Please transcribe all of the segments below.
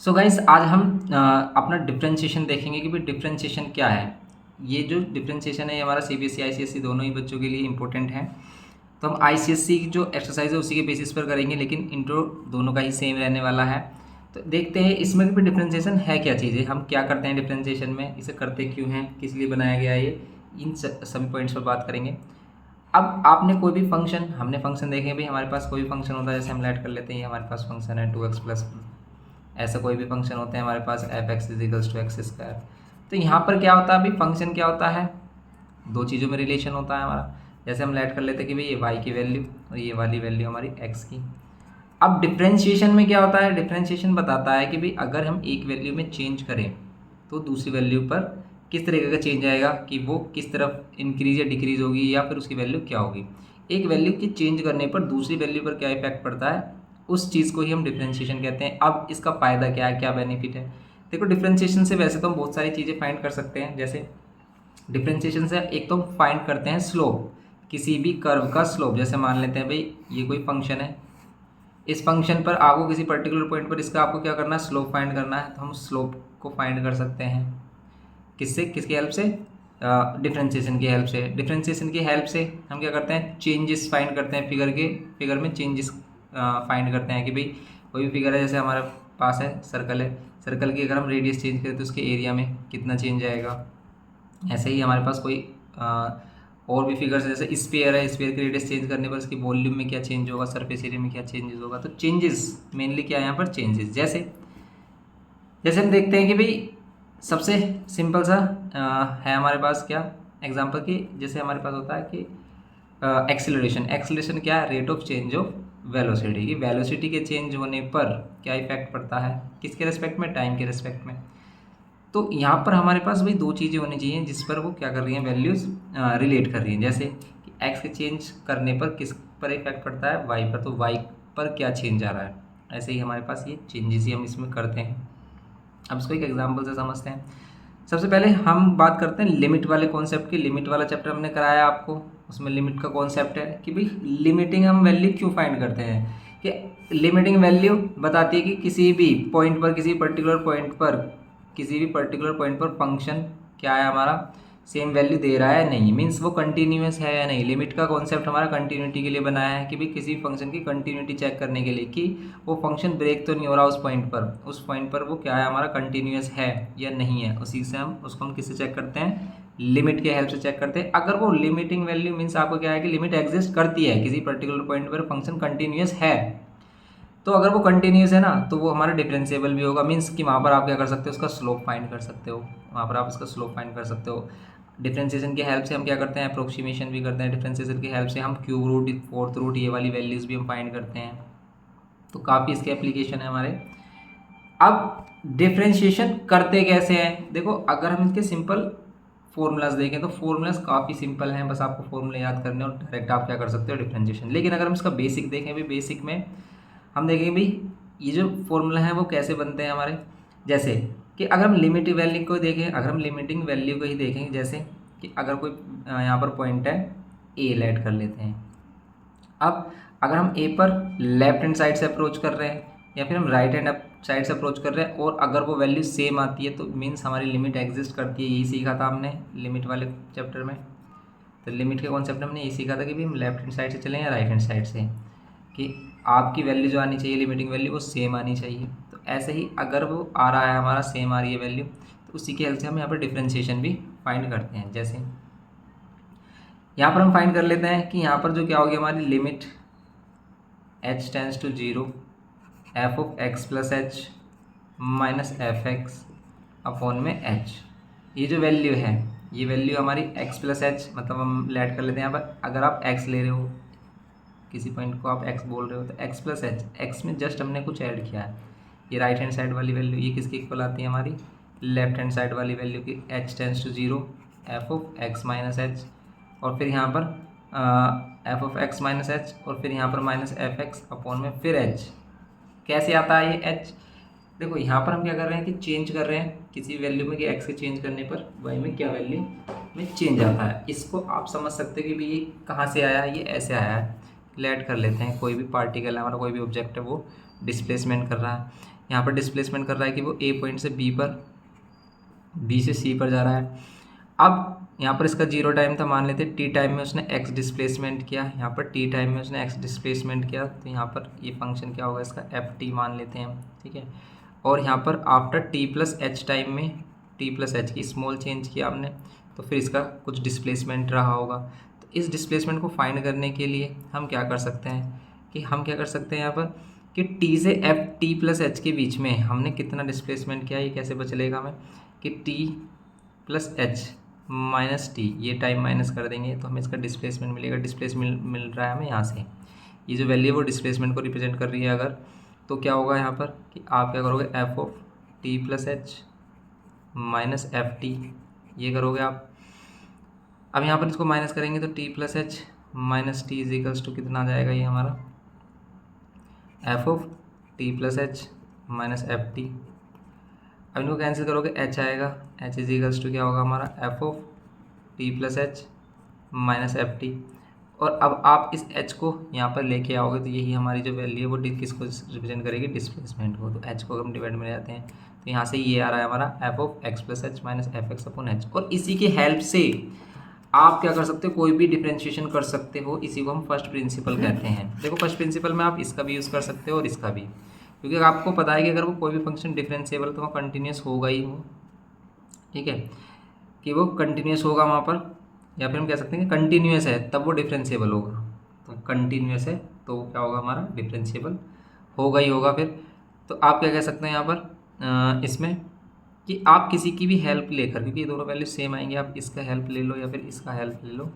So guys आज हम अपना डिफरेंशिएशन देखेंगे कि भाई डिफरेंशिएशन क्या है। ये जो डिफरेंशिएशन है ये हमारा सीबीएसई आईसीएसई दोनों ही बच्चों के लिए इंपॉर्टेंट है। तो हम आईसीएसई की जो एक्सरसाइज है उसी के बेसिस पर करेंगे, लेकिन इंट्रो दोनों का ही सेम रहने वाला है। तो देखते हैं इसमें भी डिफरेंशिएशन है क्या चीज़ है, हम क्या करते हैं डिफरेंशिएशन में, इसे करते क्यों हैं, किस लिए बनाया गया है ये, इन सभी पॉइंट्स पर बात करेंगे। अब आपने कोई भी फंक्शन, हमने फंक्शन देखे भाई, हमारे पास कोई भी फंक्शन होता है, जैसे हम लेट कर लेते हैं, ये हमारे पास फंक्शन है 2x प्लस, ऐसा कोई भी फंक्शन होते हैं हमारे पास F X is equals to X square. तो यहाँ पर क्या होता है अभी, फंक्शन क्या होता है, दो चीज़ों में रिलेशन होता है हमारा। जैसे हम लेट कर लेते हैं कि भाई ये वाई की वैल्यू और ये वाली वैल्यू हमारी एक्स की। अब डिफ्रेंशिएशन में क्या होता है, डिफ्रेंशिएशन बताता है कि भाई अगर हम एक वैल्यू में चेंज करें तो दूसरी वैल्यू पर किस तरीके का चेंज आएगा, कि वो किस तरफ इंक्रीज या डिक्रीज होगी, या फिर उसकी वैल्यू क्या होगी। एक वैल्यू की चेंज करने पर दूसरी वैल्यू पर क्या इफेक्ट पड़ता है, उस चीज़ को ही हम डिफ्रेंशिएशन कहते हैं। अब इसका फ़ायदा क्या है, क्या बेनिफिट है। देखो डिफ्रेंशिएशन से वैसे तो हम बहुत सारी चीज़ें फाइंड कर सकते हैं। जैसे डिफ्रेंशिएशन से एक तो हम फाइंड करते हैं स्लोप, किसी भी कर्व का स्लोप। जैसे मान लेते हैं भाई ये कोई फंक्शन है, इस फंक्शन पर आपको किसी पर्टिकुलर पॉइंट पर इसका आपको क्या करना है, स्लोप फाइंड करना है। तो हम स्लोप को फाइंड कर सकते हैं किससे, किसकी हेल्प से, डिफ्रेंशिएशन की हेल्प से। डिफ्रेंशिएशन की हेल्प से हम क्या करते हैं, चेंजेस फाइंड करते हैं, फिगर में चेंजेस फाइंड करते हैं कि भाई कोई भी फिगर है, जैसे हमारे पास है सर्कल है, सर्कल की अगर हम रेडियस चेंज करें तो उसके एरिया में कितना चेंज आएगा। ऐसे ही हमारे पास कोई और भी फिगर्स है, जैसे स्फीयर है, स्फीयर की रेडियस चेंज करने पर इसकी वॉल्यूम में क्या चेंज होगा, सरफेस एरिया में क्या चेंजेस होगा। तो चेंजेस मेनली क्या है यहाँ पर, चेंजेस। जैसे जैसे हम देखते हैं कि भाई सबसे सिंपल सा है हमारे पास क्या एग्जांपल की, जैसे हमारे पास होता है कि एक्सेलरेशन। एक्सेलरेशन क्या है, rate of change of velocity की, वेलोसिटी के चेंज होने पर क्या इफेक्ट पड़ता है, किसके रेस्पेक्ट में, टाइम के रेस्पेक्ट में। तो यहाँ पर हमारे पास भाई दो चीज़ें होनी चाहिए जिस पर वो क्या कर रही हैं, वैल्यूज़ रिलेट कर रही हैं। जैसे कि एक्स के चेंज करने पर किस पर इफेक्ट पड़ता है, वाई पर, तो वाई पर क्या चेंज आ रहा है। ऐसे ही हमारे पास ये चेंजेस ही हम इसमें करते हैं। अब इसको एक एग्जांपल से समझते हैं। सबसे पहले हम बात करते हैं लिमिट वाले कॉन्सेप्ट की। लिमिट वाला चैप्टर हमने कराया आपको, उसमें लिमिट का कॉन्सेप्ट है कि भाई लिमिटिंग हम वैल्यू क्यों फाइंड करते हैं, कि लिमिटिंग वैल्यू बताती है कि किसी भी पॉइंट पर, किसी भी पर्टिकुलर पॉइंट पर फंक्शन क्या है हमारा, सेम वैल्यू दे रहा है नहीं, मीन्स वो कंटिन्यूस है या नहीं। लिमिट का कॉन्सेप्ट हमारा कंटिन्यूटी के लिए बनाया है कि भाई किसी फंक्शन की कंटिन्यूटी चेक करने के लिए कि वो फंक्शन ब्रेक तो नहीं हो रहा उस पॉइंट पर वो क्या है हमारा, कंटिन्यूस है या नहीं है। उसी से हम किससे चेक करते हैं, लिमिट के हेल्प से चेक करते हैं। अगर वो लिमिटिंग वैल्यू मीन्स आपको क्या है कि लिमिट एग्जिस्ट करती है, किसी पर्टिकुलर पॉइंट पर फंक्शन कंटिन्यूस है, तो अगर वो कंटिन्यूस है ना तो वो हमारा डिफरेंशिएबल भी होगा। मीन्स कि वहाँ पर आप क्या कर सकते हो, उसका स्लोप फाइंड कर सकते हो, वहाँ पर आप उसका स्लोप फाइंड कर सकते हो। डिफरेंशिएशन की हेल्प से हम क्या करते हैं, अप्रोक्सीमेशन भी करते हैं। डिफरेंशिएशन की हेल्प से हम क्यूब रूट, फोर्थ रूट, ये वाली वैल्यूज़ भी हम फाइंड करते हैं। तो काफ़ी इसके एप्लीकेशन है हमारे। अब डिफरेंशिएशन करते कैसे हैं, देखो अगर हम इसके सिंपल फॉर्मूलाज देखें तो फॉर्मूलाज काफ़ी सिंपल हैं, बस आपको फॉर्मूले याद करने और डायरेक्ट आप क्या कर सकते हो, डिफरेंशिएशन। लेकिन अगर हम इसका बेसिक देखें भी, बेसिक में हम देखेंगे भाई ये जो फॉर्मूला है वो कैसे बनते हैं हमारे। जैसे कि अगर हम लिमिटिंग वैल्यू को देखें, अगर हम लिमिटिंग वैल्यू को ही देखें, जैसे कि अगर कोई यहाँ पर पॉइंट है ए, लेट कर लेते हैं। अब अगर हम ए पर लेफ्ट हैंड साइड से अप्रोच कर रहे हैं या फिर हम राइट हैंड साइड से अप्रोच कर रहे हैं, और अगर वो वैल्यू सेम आती है तो मीन्स हमारी लिमिट एग्जिस्ट करती है। यही सीखा था हमने लिमिट वाले चैप्टर में। तो लिमिट के कॉन्सेप्ट में हमने यही सीखा था कि भी हम लेफ्ट हैंड साइड से चलें या राइट हैंड साइड से, कि आपकी वैल्यू जो आनी चाहिए, लिमिटिंग वैल्यू, वो सेम आनी चाहिए। तो ऐसे ही अगर वो आ रहा है हमारा, सेम आ रही है वैल्यू, तो उसी के हेल्प से हम यहाँ पर डिफ्रेंशिएशन भी फाइंड करते हैं। जैसे यहाँ पर हम फाइंड कर लेते हैं कि यहाँ पर जो क्या होगी हमारी limit h tends to 0 F of x plus H minus F x upon में h। ये जो वैल्यू है, ये वैल्यू हमारी x प्लस एच, मतलब हम लेट कर लेते हैं यहाँ पर। अगर आप x ले रहे हो, किसी पॉइंट को आप x बोल रहे हो, तो x प्लस एच, एक्स में जस्ट हमने कुछ ऐड किया है। ये राइट हैंड साइड वाली वैल्यू ये किसकी इक्वल आती है हमारी, लेफ्ट हैंड साइड वाली वैल्यू की, h tends to 0 F of X minus H, और फिर यहाँ पर F of X minus H, और फिर यहाँ पर माइनस एफ एक्स अपॉन में फिर h। कैसे आता है ये h, देखो यहाँ पर हम क्या कर रहे हैं कि चेंज कर रहे हैं किसी वैल्यू में, कि x के चेंज करने पर y में क्या वैल्यू में चेंज आता है। इसको आप समझ सकते हो कि भाई ये कहाँ से आया है, ये ऐसे आया है। लेट कर लेते हैं, कोई भी पार्टिकल है हमारा, कोई भी ऑब्जेक्ट है, वो डिस्प्लेसमेंट कर रहा है। यहाँ पर डिस्प्लेसमेंट कर रहा है कि वो ए पॉइंट से बी पर, बी से सी पर जा रहा है। अब यहाँ पर इसका 0 टाइम था, मान लेते टी टाइम में उसने एक्स डिस्प्लेसमेंट किया, यहाँ पर टी टाइम में उसने एक्स डिस्प्लेसमेंट किया, तो यहाँ पर ये फंक्शन क्या होगा इसका एफ टी मान लेते हैं हम, ठीक है। और यहाँ पर after T plus H time में टी प्लस एच की स्मॉल चेंज किया हमने, तो फिर इसका कुछ डिस्प्लेसमेंट रहा होगा। तो इस डिस्प्लेसमेंट को फाइंड करने के लिए हम क्या कर सकते हैं कि हम क्या कर सकते हैं यहाँ पर कि टी से एफ टी प्लस एच के बीच में हमने कितना डिस्प्लेसमेंट किया, ये कैसे बचलेगा हमें कि T plus H minus T, ये टाइम माइनस कर देंगे तो हमें इसका डिस्प्लेसमेंट मिलेगा। डिस्प्लेसमेंट मिल रहा है हमें यहाँ से, ये जो वैल्यू है वो डिस्प्लेसमेंट को रिप्रेजेंट कर रही है अगर, तो क्या होगा यहाँ पर कि आप क्या करोगे F of T plus H minus F T, ये करोगे आप। अब यहाँ पर इसको माइनस करेंगे तो T plus H minus T is equals to कितना आ जाएगा, ये हमारा F of T plus H minus F T. अब इनको कैंसिल करोगे एच आएगा, एच इज इक्वल्स टू क्या होगा हमारा F of T plus H minus F T. और अब आप इस एच को यहाँ पर लेके आओगे तो यही हमारी जो वैल्यू है वो किसको रिप्रेजेंट करेगी, डिस्प्लेसमेंट को। तो एच को हम डिवाइड में ले जाते हैं तो यहाँ से ये आ रहा है हमारा F of x plus H minus F x upon H. और इसी की हेल्प से आप क्या कर सकते हो, कोई भी डिफरेंशिएशन कर सकते हो, इसी को हम फर्स्ट प्रिंसिपल कहते हैं। देखो फर्स्ट प्रिंसिपल में आप इसका भी यूज़ कर सकते हो और इसका भी, क्योंकि आपको पता है कि अगर वो कोई भी फंक्शन डिफरेंशिएबल तो वो कंटिन्यूस होगा ही वो, ठीक है, कि वो कंटिन्यूस होगा वहाँ पर, या फिर हम कह सकते हैं कि कंटिन्यूस है तब वो डिफरेंशिएबल होगा। तो कंटिन्यूस है तो क्या होगा हमारा डिफरेंशिएबल होगा ही होगा। फिर तो आप क्या कह सकते हैं यहाँ पर इसमें कि आप किसी की भी हेल्प लेकर, क्योंकि ये दोनों वैल्यू सेम आएंगे, आप इसका हेल्प ले लो या फिर इसका हेल्प ले लो,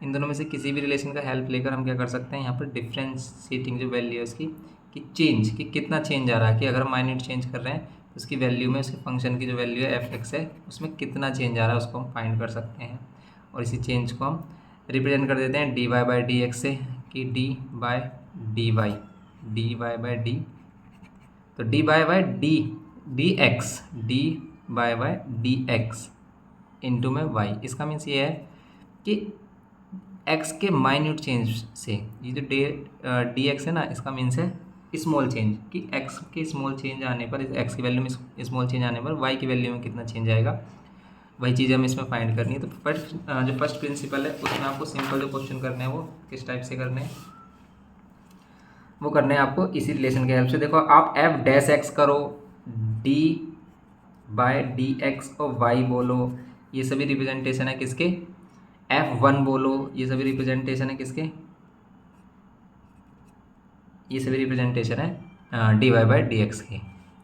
इन दोनों में से किसी भी रिलेशन का हेल्प लेकर हम क्या कर सकते हैं यहाँ पर डिफरेंशिएटिंग जो वैल्यू है उसकी कि चेंज, कि कितना चेंज आ रहा है, कि अगर हम माइन्यूट चेंज कर रहे हैं तो उसकी वैल्यू में, उसके फंक्शन की जो वैल्यू है एफ एक्स है उसमें कितना चेंज आ रहा है उसको हम फाइंड कर सकते हैं। और इसी चेंज को हम रिप्रेजेंट कर देते हैं D Y by D X से, कि D by D Y, D Y by D, तो D by D D X, D by D X into में वाई। इसका मीन्स ये है कि एक्स के माइन्यूट चेंज से, ये जो डी एक्स है ना, इसका मीन्स है स्मॉल चेंज, कि एक्स के स्मॉल चेंज आने पर, एक्स की वैल्यू में स्मॉल चेंज आने पर वाई की वैल्यू में कितना चेंज आएगा, वही चीज़ हमें इसमें फाइंड करनी है। तो जो फर्स्ट प्रिंसिपल है उसमें आपको सिंपल जो क्वेश्चन करने हैं वो किस टाइप से करने हैं, वो करने हैं आपको इसी रिलेशन के हेल्प से। देखो आप एफ डैश एक्स करो, डी बाय डी एक्स और वाई बोलो, ये सभी रिप्रेजेंटेशन है किसके, F1 बोलो, ये सभी रिप्रेजेंटेशन है किसके, ये सभी रिप्रेजेंटेशन है D Y by D X के।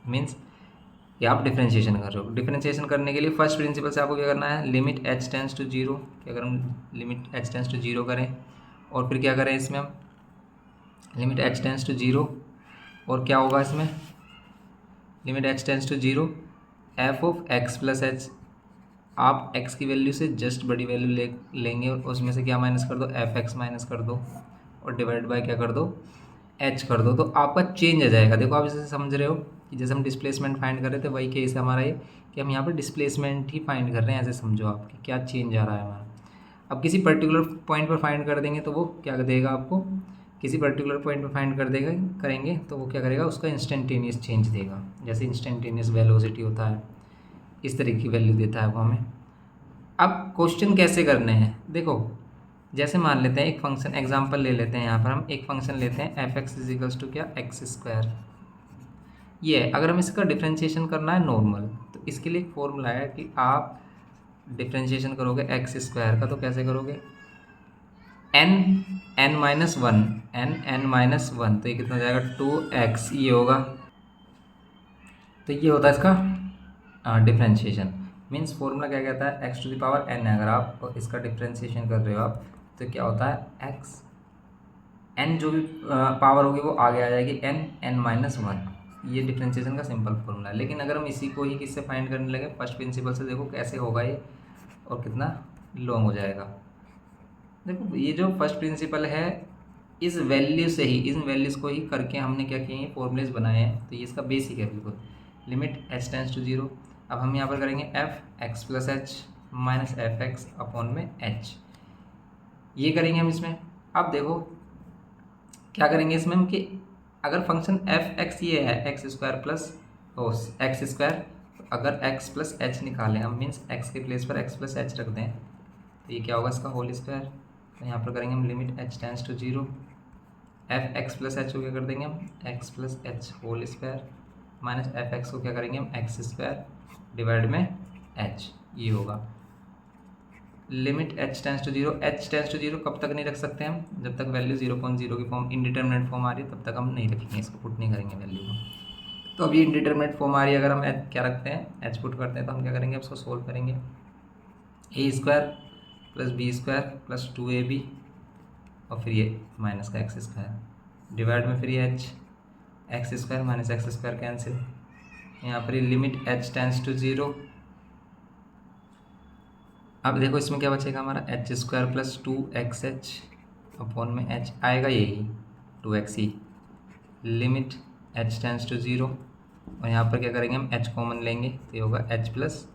मीन्स कि आप डिफरेंशिएशन कर रहे हो। डिफरेंशिएशन करने के लिए फर्स्ट प्रिंसिपल से आपको क्या करना है, limit h tends to zero, कि अगर हम limit h tends to zero करें और फिर क्या करें इसमें हम limit h tends to zero, और क्या होगा इसमें limit h tends to zero f of x plus h, आप x की वैल्यू से जस्ट बड़ी वैल्यू लेंगे और उसमें से क्या माइनस कर दो, एफ एक्स माइनस कर दो और डिवाइड बाय क्या कर दो, h कर दो, तो आपका चेंज आ जाएगा। देखो आप इसे समझ रहे हो कि जैसे हम डिस्प्लेसमेंट फाइंड कर रहे थे वही केस है हमारा ये, कि हम यहाँ पर डिस्प्लेसमेंट ही फाइंड कर रहे हैं, ऐसे समझो आप कि क्या चेंज आ रहा है हमारा। अब किसी पर्टिकुलर पॉइंट पर फाइंड कर देंगे तो वो क्या देगा आपको, किसी पर्टिकुलर पॉइंट पर फाइंड कर देगा करेंगे तो वो क्या करेगा, उसका इंस्टेंटेनियस चेंज देगा, जैसे इंस्टेंटेनियस वेलोसिटी होता है इस तरीके की वैल्यू देता है वो हमें। अब क्वेश्चन कैसे करने हैं, देखो जैसे मान लेते हैं एक फंक्शन एग्जांपल ले लेते हैं, यहाँ पर हम एक फंक्शन लेते हैं एफ एक्स इजिकल्स टू क्या एक्स स्क्वायर, ये है। अगर हम इसका डिफ्रेंशिएशन करना है नॉर्मल तो इसके लिए एक फॉर्मूला है कि आप डिफ्रेंशिएशन करोगे एक्स स्क्वायर का तो कैसे करोगे, n minus one, n minus one, तो ये कितना जाएगा 2x, ये होगा, तो ये होता है इसका डिफ्रेंशिएशन। मीन्स फॉर्मूला क्या कहता है, x to the power n है, अगर आप इसका डिफ्रेंशिएशन कर रहे हो आप तो क्या होता है x, n जो भी पावर होगी वो आगे आ जाएगी n माइनस वन, ये डिफ्रेंशिएशन का सिंपल फॉर्मूला है। लेकिन अगर हम इसी को ही किससे फाइंड करने लगे, फर्स्ट प्रिंसिपल से, देखो कैसे होगा ये और कितना लॉन्ग हो जाएगा। देखो ये जो फर्स्ट प्रिंसिपल है इस वैल्यू से ही, इन वैल्यूज़ को ही करके हमने क्या किए हैं, फॉर्मूलेज बनाए हैं, तो ये इसका बेसिक है बिल्कुल। Limit h tends to zero, अब हम यहाँ पर करेंगे f x plus H minus F x upon में h, ये करेंगे हम इसमें। अब देखो क्या करेंगे इसमें हम कि अगर फंक्शन एफ एक्स ये है x square plus x square, अगर एक्स प्लस एच निकालें हम, मीन्स एक्स के प्लेस पर एक्स प्लस एच रख दें, तो ये क्या होगा इसका होल स्क्वायर। तो यहाँ पर करेंगे हम limit h tends to 0, f x plus h को क्या कर देंगे हम x plus h whole square, minus F x को क्या करेंगे हम एक्स स्क्वायर डिवाइड में एच, ये होगा limit h tends to 0। H tends to 0 कब तक नहीं रख सकते हम, जब तक वैल्यू 0.0 की फॉर्म इंडिटरमिनेट फॉर्म आ रही है तब तक हम नहीं रखेंगे, इसको पुट नहीं करेंगे वैल्यू को। तो अभी इंडिटरमिनेट फॉर्म आ रही है, अगर हम एच क्या रखते हैं एच पुट करते हैं तो हम क्या करेंगे उसको सोल्व करेंगे, A square plus B square plus 2ab और फिर ये माइनस का एक्स स्क्वायर डिवाइड में फिर ये H x square minus x square cancel, यहाँ पर ये लिमिट एच टेंस टू 0। अब देखो इसमें क्या बचेगा हमारा h square plus 2xh upon में एच आएगा यही 2x ही, लिमिट एच टेंस टू 0 और यहाँ पर क्या करेंगे हम एच कॉमन लेंगे तो ये होगा एच प्लस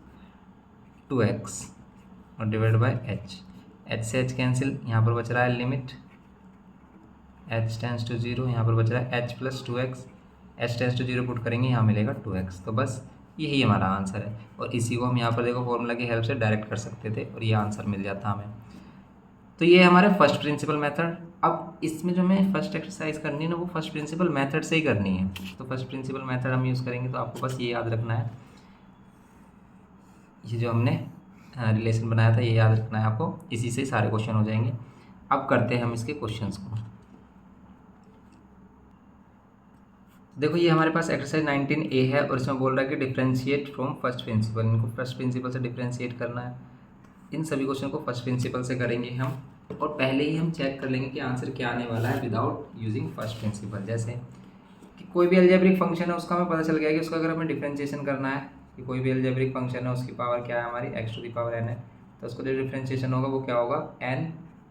2x और डिवाइड बाय एच से एच कैंसिल, यहाँ पर बच रहा है लिमिट एच टेंस टू 0, यहाँ पर बच रहा है h plus 2x, h tends to 0 put करेंगे यहाँ मिलेगा 2x। तो बस यही हमारा आंसर है, और इसी को हम यहाँ पर देखो फॉर्मूला की हेल्प से डायरेक्ट कर सकते थे और ये आंसर मिल जाता हमें। तो ये हमारे फर्स्ट प्रिंसिपल मेथड। अब इसमें जो हमें फर्स्ट एक्सरसाइज करनी है ना वो फर्स्ट प्रिंसिपल मेथड से ही करनी है, तो फर्स्ट प्रिंसिपल मेथड हम यूज़ करेंगे। तो आपको बस ये याद रखना है, ये जो हमने रिलेशन बनाया था ये याद रखना है आपको, इसी से सारे क्वेश्चन हो जाएंगे। अब करते हैं हम इसके क्वेश्चंस को। देखो ये हमारे पास एक्सरसाइज 19A है और इसमें बोल रहा है कि डिफ्रेंशिएट फ्रॉम फर्स्ट प्रिंसिपल, इनको फर्स्ट प्रिंसिपल से डिफ्रेंशिएट करना है। इन सभी क्वेश्चन को फर्स्ट प्रिंसिपल से करेंगे हम, और पहले ही हम चेक कर लेंगे कि आंसर क्या आने वाला है विदाउट यूजिंग फर्स्ट प्रिंसिपल। जैसे कि कोई भी अलजेब्रिक फंक्शन है उसका हमें पता चल गया कि उसका अगर हमें डिफ्रेंशिएशन करना है, कि कोई भी अलजेब्रिक फंक्शन है उसकी पावर क्या है हमारी x⁴n है, तो उसको जो डिफ्रेंशिएशन होगा वो क्या होगा n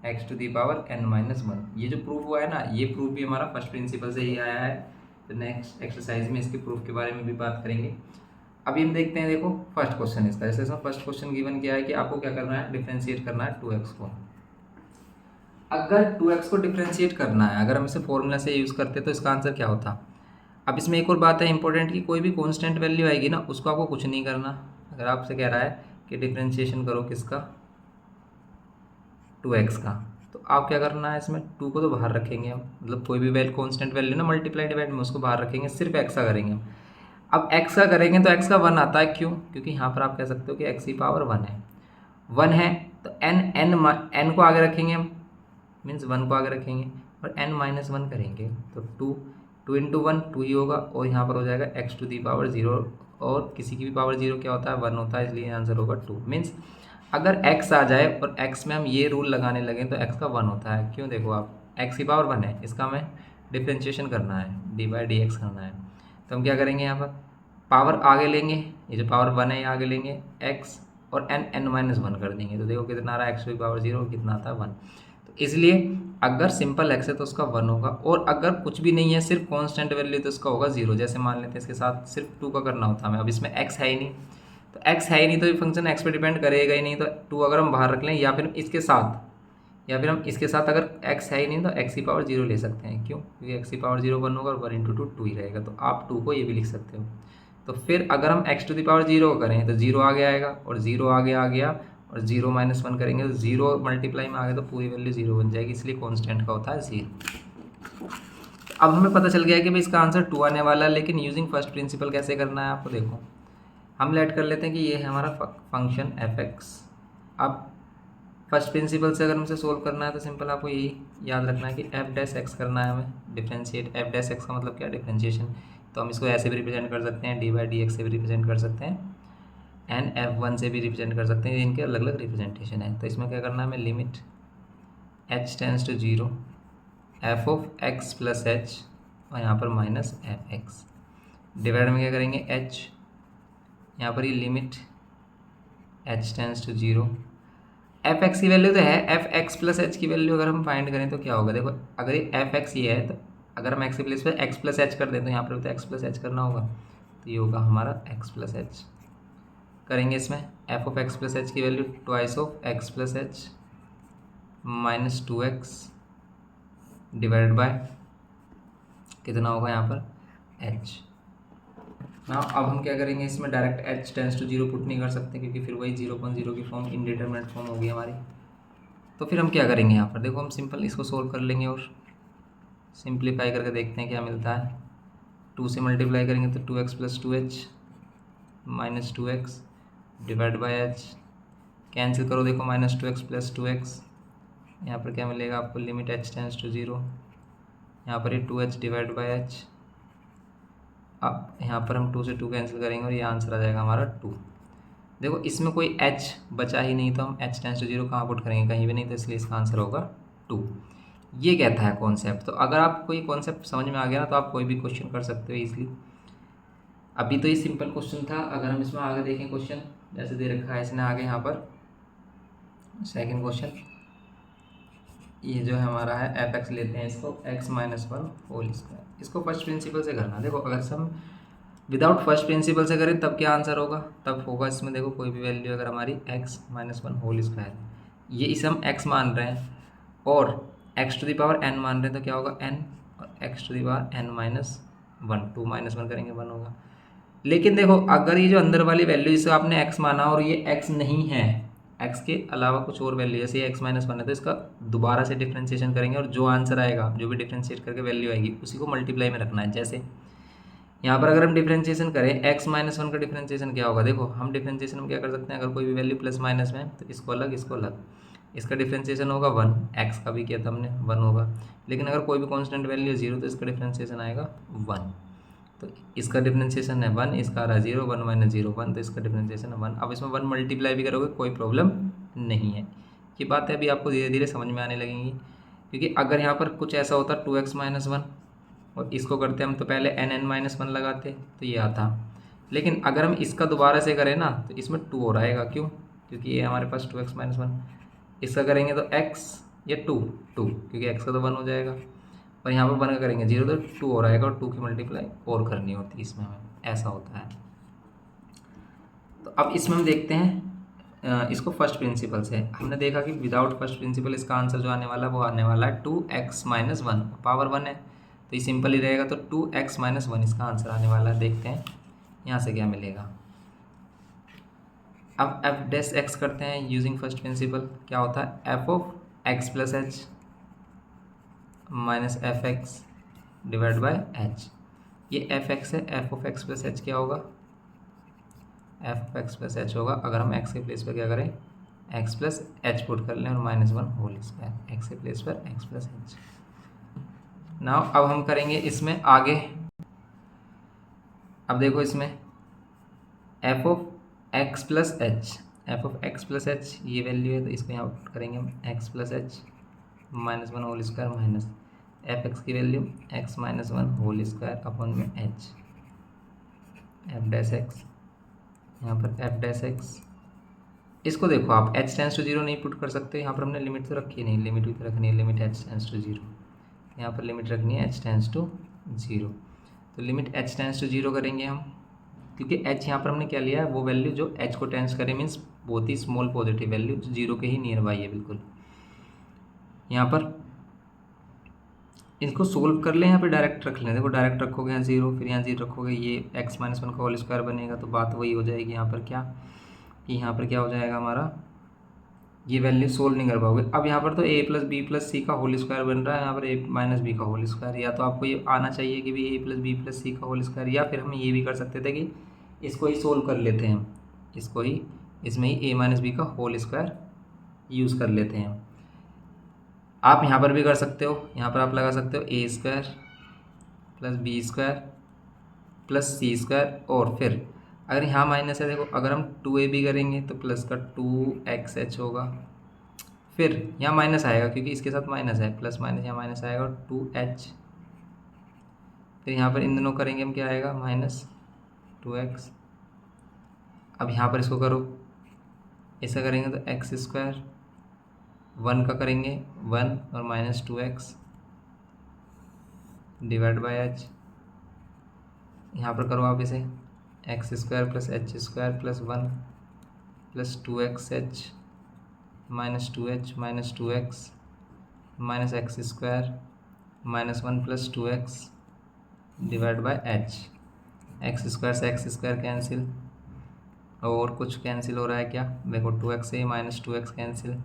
x⁴n-1। ये जो प्रूफ हुआ है ना, ये प्रूफ भी हमारा फर्स्ट प्रिंसिपल से ही आया है। तो नेक्स्ट एक्सरसाइज में इसके प्रूफ के बारे में भी बात करेंगे। अभी हम देखते हैं, देखो फर्स्ट क्वेश्चन इसका, जैसे इसमें फर्स्ट क्वेश्चन गिवन किया है कि आपको क्या करना है डिफ्रेंशिएट करना है 2x को। अगर 2x को डिफ्रेंशिएट करना है, अगर हम इसे फॉर्मूला से यूज़ करते तो इसका आंसर क्या होता। अब इसमें एक और बात है इंपॉर्टेंट कि कोई भी कांस्टेंट वैल्यू आएगी ना उसको आपको कुछ नहीं करना। अगर आपसे कह रहा है कि डिफ्रेंशिएशन करो किसका 2x का, तो आप क्या करना है इसमें 2 को तो बाहर रखेंगे हम, मतलब कोई भी वैल्यू कांस्टेंट वैल्यू ना मल्टीप्लाई डिवाइड में उसको बाहर रखेंगे, सिर्फ x का करेंगे हम। अब x का करेंगे तो x का 1 आता है, क्यों, क्योंकि यहाँ पर आप कह सकते हो कि x की पावर 1 है तो n को आगे रखेंगे हम, मीन्स 1 को आगे रखेंगे और n-1 करेंगे तो 2 इंटू 1 2 ही होगा, और यहाँ पर हो जाएगा x⁴ और किसी की भी पावर 0 क्या होता है 1 होता है, इसलिए आंसर होगा 2। मीन्स अगर x आ जाए और x में हम ये रूल लगाने लगे तो x का 1 होता है, क्यों, देखो आप x की पावर 1 है, इसका हमें डिफ्रेंशिएशन करना है dy/dx करना है, तो हम क्या करेंगे यहाँ पर पावर आगे लेंगे, ये जो पावर 1 है ये आगे लेंगे x और n-1 कर देंगे, तो देखो कितना आ रहा है x⁴ कितना आता है 1। तो इसलिए अगर सिंपल x है तो उसका 1 होगा, और अगर कुछ भी नहीं है सिर्फ कांस्टेंट वैल्यू तो उसका होगा 0। जैसे मान लेते हैं इसके साथ सिर्फ 2 का करना होता है हमें, अब इसमें x है ही नहीं, तो x है ही नहीं तो ये फंक्शन x पे डिपेंड करेगा ही नहीं, तो 2 अगर हम बाहर रख लें या फिर इसके साथ अगर x है ही नहीं तो x⁴ ले सकते हैं, क्यों, क्योंकि x⁴ 1 होगा और 1 इंटू 2 ही रहेगा, तो आप 2 को ये भी लिख सकते हो। तो फिर अगर हम x⁴ करें तो 0 आगे आएगा और 0 आगे आ गया और 0-1 करेंगे तो 0 मल्टीप्लाई में आ गया तो पूरी वैल्यू 0 बन जाएगी, इसलिए कांस्टेंट का होता है 0। अब हमें पता चल गया है कि भाई इसका आंसर 2 आने वाला है, लेकिन यूजिंग फर्स्ट प्रिंसिपल कैसे करना है आपको देखो, हम लेट कर लेते हैं कि ये है हमारा फंक्शन f(x). अब फर्स्ट प्रिंसिपल से अगर हमसे सोल्व करना है तो सिंपल आपको यही याद रखना है कि f'(x) करना है हमें डिफ्रेंशिएट। f'(x) का मतलब क्या है डिफ्रेंशिएशन, तो हम इसको ऐसे भी रिप्रेजेंट कर सकते हैं dy/dx से भी रिप्रेजेंट कर सकते हैं एंड f1 से भी रिप्रेजेंट कर सकते हैं, इनके अलग अलग रिप्रेजेंटेशन है। तो इसमें क्या करना है हमें limit h tends to 0 f(x) plus h और यहाँ पर माइनस f(x) डिवाइड में क्या करेंगे h, यहाँ पर ये limit h tends to 0 f(x) की वैल्यू तो है, f(x) प्लस h की वैल्यू अगर हम फाइंड करें तो क्या होगा, देखो अगर ये f(x) ये है तो अगर हम x के प्लेस पर x प्लस h कर दें तो यहाँ पर तो x प्लस h करना होगा, तो ये होगा हमारा x प्लस h। करेंगे इसमें f(x) प्लस h की value twice of x plus h minus 2x divide by कितना होगा यहाँ पर h। ना अब हम क्या करेंगे, इसमें direct h tends to 0 put नहीं कर सकते क्योंकि फिर वही 0.0 की फॉर्म इनडिटरमिनेट फॉर्म होगी हमारी। तो फिर हम क्या करेंगे यहाँ पर, देखो हम सिंपल इसको सोल्व कर लेंगे और सिंप्लीफाई करके देखते हैं क्या मिलता है। 2 से मल्टीप्लाई करेंगे तो 2x plus 2h minus 2x divide by h, cancel करो देखो -2x प्लस 2x, यहाँ पर क्या मिलेगा आपको, लिमिट h टेंस टू 0, यहाँ पर ये 2h डिवाइड बाई h। अब यहाँ पर हम 2 से 2 कैंसिल करेंगे और ये आंसर आ जाएगा हमारा 2। देखो इसमें कोई h बचा ही नहीं, तो हम h टेंस टू 0 कहाँ पुट करेंगे, कहीं भी नहीं, तो इसलिए इसका आंसर होगा 2। ये कहता है कॉन्सेप्ट। तो अगर आपको ये कॉन्सेप्ट समझ में आ गया ना तो आप कोई भी क्वेश्चन कर सकते हो ईजिली। अभी तो ये सिंपल क्वेश्चन था, अगर हम इसमें आगे देखें क्वेश्चन जैसे दे रखा है इसने आगे, यहाँ पर सेकंड क्वेश्चन, ये जो है हमारा है f(x) लेते हैं इसको x माइनस 1 होल स्क्वायर। इसको फर्स्ट प्रिंसिपल से करना। देखो अगर हम विदाउट फर्स्ट प्रिंसिपल से करें तब क्या आंसर होगा, तब होगा इसमें देखो कोई भी वैल्यू अगर हमारी x माइनस 1 होल स्क्वायर, ये इसे हम x मान रहे हैं और x to the power n मान रहे हैं, तो क्या होगा n, और x to the power n minus 1, 2 minus 1 करेंगे 1 होगा। लेकिन देखो अगर ये जो अंदर वाली वैल्यू जिसे आपने x माना और ये x नहीं है, x के अलावा कुछ और वैल्यू जैसे ये x माइनस 1 है, तो इसका दोबारा से डिफ्रेंशिएशन करेंगे और जो आंसर आएगा, जो भी डिफ्रेंशिएट करके वैल्यू आएगी उसी को मल्टीप्लाई में रखना है। जैसे यहाँ पर अगर हम डिफ्रेंशिएशन करें x माइनस 1 का डिफ्रेंशिएशन क्या होगा, देखो हम डिफ्रेंशिएशन में क्या कर सकते हैं, अगर कोई भी वैल्यू प्लस माइनस में तो इसको अलग इसको अलग, इसका डिफ्रेंशिएशन होगा 1, x का भी किया था हमने 1 होगा। लेकिन अगर कोई भी कांस्टेंट वैल्यू 0 तो इसका डिफ्रेंशिएशन आएगा 1, तो इसका डिफ्रेंशिएशन है 1, इसका आ रहा है 0, 1 माइनस 0 1, तो इसका डिफ्रेंशिएशन है 1। अब इसमें 1 मल्टीप्लाई भी करोगे कोई प्रॉब्लम नहीं है। ये बात है अभी आपको धीरे धीरे समझ में आने लगेंगी, क्योंकि अगर यहाँ पर कुछ ऐसा होता 2x माइनस 1 और इसको करते हम तो पहले n माइनस 1 लगाते तो ये आता। लेकिन अगर हम इसका दोबारा से करें ना तो इसमें 2 और आएगा, क्यों, क्योंकि ये हमारे पास 2x माइनस 1, इसका करेंगे तो x या 2 क्योंकि x का तो 1 हो जाएगा और यहाँ पर 1 का करेंगे 0 तो 2 और आएगा और 2 की मल्टीप्लाई और करनी होती है इसमें हमें, ऐसा होता है। तो अब इसमें हम देखते हैं इसको फर्स्ट प्रिंसिपल से। हमने देखा कि विदाउट फर्स्ट प्रिंसिपल इसका आंसर जो आने वाला है वो आने वाला है 2x माइनस 1, पावर 1 है तो ये सिंपल ही रहेगा, तो 2x माइनस 1 इसका आंसर आने वाला है। देखते हैं यहाँ से क्या मिलेगा। अब एफ डैश एक्स करते हैं यूजिंग फर्स्ट प्रिंसिपल, क्या होता है f of x plus H minus F x divide by H. ये एफ एक्स है, f of x plus H क्या होगा, F of x plus H होगा। अगर हम एक्स के प्लेस पर क्या करें, एक्स प्लस एच पुट कर लें और माइनस 1 होल स्क्वायर, एक्स के प्लेस पर एक्स प्लस एच। नाउ अब हम करेंगे इसमें आगे। अब देखो इसमें F of x plus H, F of x plus H ये वैल्यू है तो इसको यहाँ पुट करेंगे हम x plus H minus 1 whole square minus F X की value X minus 1 whole square upon में एच, एफ डैश एक्स, यहाँ पर एफ डैश एक्स। इसको देखो आप एच टेंस टू 0 नहीं पुट कर सकते, यहाँ पर हमने लिमिट तो रखी नहीं, लिमिट भी तो रखनी है, लिमिट एच टेंस टू 0, यहाँ पर लिमिट रखनी है एच टेंस टू 0। तो लिमिट एच टेंस टू 0 करेंगे हम, क्योंकि एच यहाँ पर हमने क्या लिया है, वो वैल्यू जो एच को टेंस करे, मीन्स बहुत ही स्मॉल पॉजिटिव वैल्यू जो 0 के ही नियर बाई है बिल्कुल। यहाँ पर इसको सोल्व कर लें, यहाँ पे डायरेक्ट रख लें। देखो डायरेक्ट रखोगे यहाँ 0, फिर यहाँ 0 रखोगे, ये एक्स माइनस 1 का होल स्क्वायर बनेगा, तो बात वही हो जाएगी यहाँ पर क्या, कि यहाँ पर क्या हो जाएगा हमारा, ये वैल्यू सोल्व नहीं कर पाओगे। अब यहाँ पर तो a प्लस बी प्लस सी का होल स्क्वायर बन रहा है, यहाँ पर a माइनस बी का होल स्क्वायर। या तो आपको ये आना चाहिए कि भी a प्लस बी प्लस सी का होल स्क्वायर, या फिर हम ये भी कर सकते थे कि इसको ही सोल्व कर लेते हैं, इसको ही इसमें ही a माइनस बी का होल स्क्वायर यूज़ कर लेते हैं। आप यहाँ पर भी कर सकते हो, यहाँ पर आप लगा सकते हो a square plus B square plus c square, और फिर अगर यहाँ माइनस है, देखो अगर हम 2ab करेंगे तो प्लस का 2xh होगा, फिर यहाँ माइनस आएगा क्योंकि इसके साथ माइनस है, प्लस माइनस यहाँ माइनस आएगा और 2h, फिर यहाँ पर इन दोनों करेंगे हम, क्या आएगा माइनस 2x। अब यहाँ पर इसको करो, ऐसा करेंगे तो एक्स स्क्वायर 1 का करेंगे 1 और minus 2x divide by H. यहाँ पर करो आप इसे x square plus H square plus 1 plus 2xh minus 2h minus 2x minus x square minus 1 plus 2x divide by H. X square से एक्स स्क्वायर कैंसिल, और कुछ cancel हो रहा है क्या, देखो 2x से माइनस 2x कैंसिल,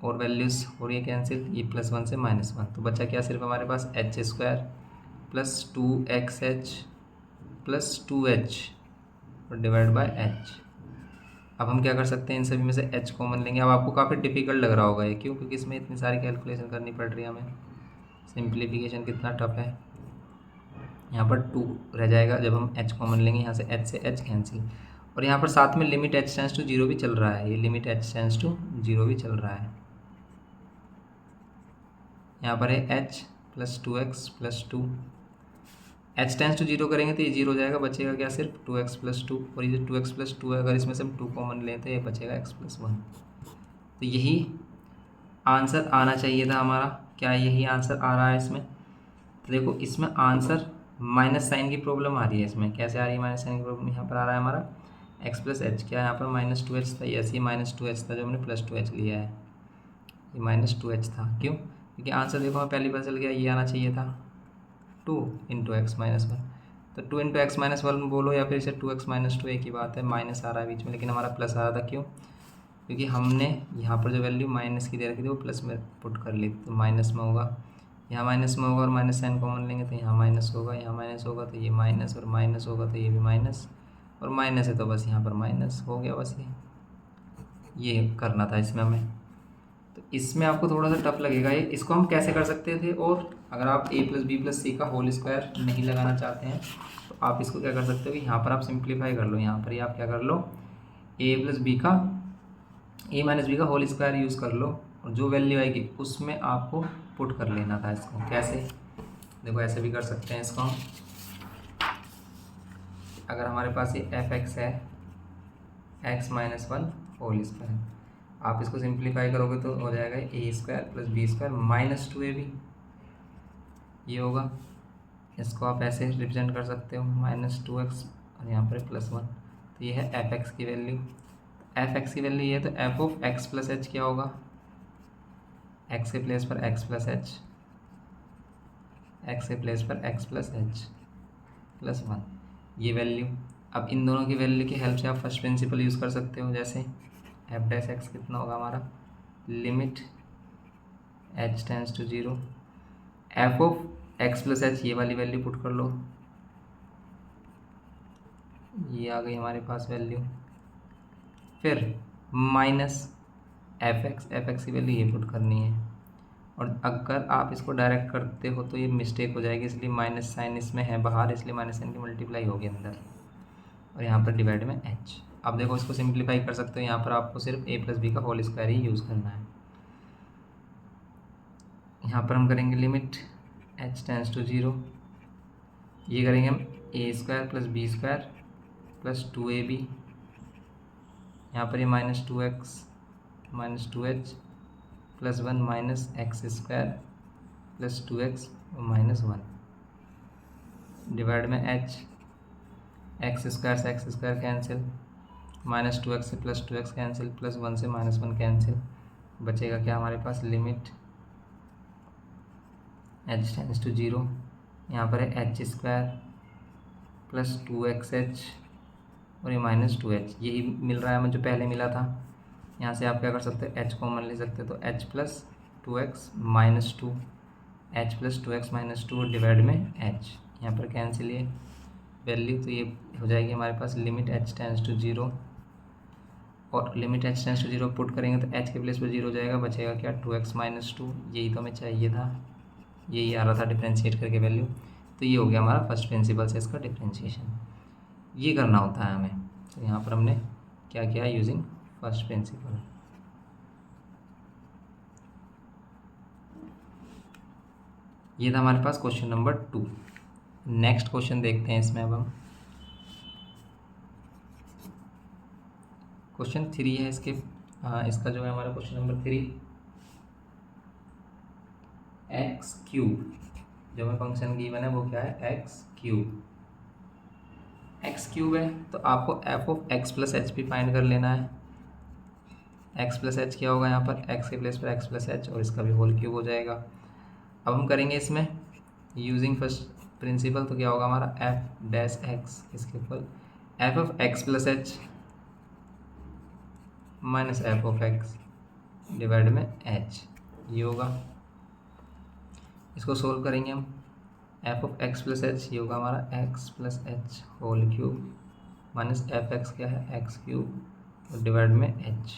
और वैल्यूज़ हो रही है कैंसिल, ये +1 से -1, तो बचा क्या सिर्फ हमारे पास H square plus 2xh plus 2h और डिवाइड बाय h। अब हम क्या कर सकते हैं, इन सभी में से h कॉमन लेंगे। अब आपको काफ़ी डिफिकल्ट लग रहा होगा ये, क्यों, क्योंकि इसमें इतनी सारी कैलकुलेशन करनी पड़ रही है हमें, सिंप्लीफिकेशन कितना टफ है। यहाँ पर 2 रह जाएगा, जब हम h कॉमन लेंगे यहाँ से h कैंसिल, और यहाँ पर साथ में लिमिट h टेंस टू 0 भी चल रहा है, ये लिमिट h टेंस टू 0 भी चल रहा है। यहाँ पर है h plus 2x plus 2, h tends to 0 करेंगे तो ये 0 हो जाएगा, बचेगा क्या सिर्फ 2x प्लस 2, और ये जो 2x प्लस 2 है, अगर इसमें से हम 2 कॉमन लें तो ये बचेगा x प्लस 1। तो यही आंसर आना चाहिए था हमारा। क्या यही आंसर आ रहा है इसमें? तो देखो इसमें आंसर माइनस साइन की प्रॉब्लम आ रही है। इसमें कैसे आ रही है माइनस साइन की प्रॉब्लम? यहाँ पर आ रहा है हमारा x प्लस एच, क्या यहाँ पर -2h था, यस ये -2h था जो हमने +2h लिया है, ये -2h था। क्यों? क्योंकि आंसर देखो हमें पहली बार चल गया, ये आना चाहिए था 2 इंटू एक्स माइनस 1। तो 2 इंटू एक्स माइनस 1 बोलो या फिर इसे 2x माइनस 2 एक ही बात है, माइनस आ रहा है बीच में, लेकिन हमारा प्लस आ रहा था। क्यों? क्योंकि हमने यहाँ पर जो वैल्यू माइनस की दे रखी थी वो प्लस में पुट कर ली, तो माइनस में होगा, यहाँ माइनस में होगा, और माइनस साइन कॉमन लेंगे तो यहाँ माइनस होगा, यहाँ माइनस होगा तो ये माइनस, और माइनस होगा तो ये भी माइनस, और माइनस है तो बस यहाँ पर माइनस हो गया। बस ये करना था इसमें हमें। तो इसमें आपको थोड़ा सा टफ लगेगा ये, इसको हम कैसे कर सकते थे? और अगर आप a प्लस बी प्लस सी का होल स्क्वायर नहीं लगाना चाहते हैं तो आप इसको क्या कर सकते हो कि यहाँ पर आप सिंप्लीफाई कर लो, यहाँ पर ही आप क्या कर लो, a प्लस बी का a माइनस बी का होल स्क्वायर यूज़ कर लो, और जो वैल्यू आएगी उसमें आपको पुट कर लेना था इसको। कैसे? देखो ऐसे भी कर सकते हैं इसको हम। अगर हमारे पास ये f(x) है x माइनस 1 होल स्क्वायर, आप इसको सिंप्लीफाई करोगे तो हो जाएगा ए square plus B square minus 2ab, ये होगा। इसको आप ऐसे रिप्रेजेंट कर सकते हो -2x और यहाँ पर +1, तो ये है f(x) की वैल्यू। f(x) की वैल्यू ये है, तो f of x plus H क्या होगा, x के प्लेस पर x प्लस एच, x के प्लेस पर x प्लस एच प्लस 1, ये वैल्यू। अब इन दोनों की वैल्यू की हेल्प से आप फर्स्ट प्रिंसिपल यूज़ कर सकते हो, जैसे f(x) कितना होगा हमारा, limit h tends to 0, f of x plus H, ये वाली वैल्यू पुट कर लो, ये आ गई हमारे पास वैल्यू। फिर माइनस f(x) की वैल्यू ये पुट करनी है, और अगर आप इसको डायरेक्ट करते हो तो ये मिस्टेक हो जाएगी, इसलिए माइनस साइन इसमें है बाहर, इसलिए माइनस साइन की मल्टीप्लाई होगी अंदर, और यहाँ पर डिवाइड में h। अब देखो इसको सिंप्लीफाई कर सकते हो, यहाँ पर आपको सिर्फ a प्लस बी का होल स्क्वायर ही यूज़ करना है। यहाँ पर हम करेंगे लिमिट h टेंस टू 0, ये करेंगे हम a square plus B square plus 2ab, यहाँ पर ये -2x minus 2h plus 1 minus x square plus 2x minus 1 divide में h, एक्स स्क्वायर से एक्स स्क्वायर कैंसिल, -2x से +2x कैंसिल, +1 से -1 कैंसिल, बचेगा क्या हमारे पास, लिमिट h टेंस टू 0, यहाँ पर है एच स्क्वायर प्लस 2xh और ये -2h, यही मिल रहा है हमें जो पहले मिला था। यहाँ से आप क्या कर सकते हैं, h कॉमन ले सकते हैं, तो h plus 2x minus 2, h plus 2x minus 2 divide में h, यहाँ पर कैंसिल ये वैल्यू, तो ये हो जाएगी हमारे पास लिमिट h टेंस टू 0, और limit h tends to 0 put करेंगे तो h के प्लेस पर 0 हो जाएगा, बचेगा क्या 2x माइनस 2, यही तो हमें चाहिए था, यही आ रहा था डिफ्रेंशिएट करके वैल्यू। तो ये हो गया हमारा फर्स्ट प्रिंसिपल से इसका डिफ्रेंशिएशन, ये करना होता है हमें। तो यहाँ पर हमने क्या किया, यूजिंग फर्स्ट प्रिंसिपल। ये था हमारे पास क्वेश्चन नंबर 2। नेक्स्ट क्वेश्चन देखते हैं इसमें। अब हम क्वेश्चन 3 है इसके, इसका जो है हमारा क्वेश्चन नंबर 3, एक्स क्यूब, जो हमें फंक्शन गिवन है वो क्या है, एक्स क्यूब। एक्स क्यूब है तो आपको F of x plus H भी फाइंड कर लेना है। एक्स प्लस एच क्या होगा, यहाँ पर एक्स के प्लेस पर एक्स प्लस एच, और इसका भी होल क्यूब हो जाएगा। अब हम करेंगे इसमें यूजिंग फर्स्ट प्रिंसिपल तो क्या होगा हमारा एफ डैश एक्स इसके equal f of x plus H minus f of x divide में एच, ये होगा। इसको सोल्व करेंगे हम, f of x plus H ये होगा हमारा x plus h whole cube minus F x क्या है एक्स क्यूब और डिवाइड में एच,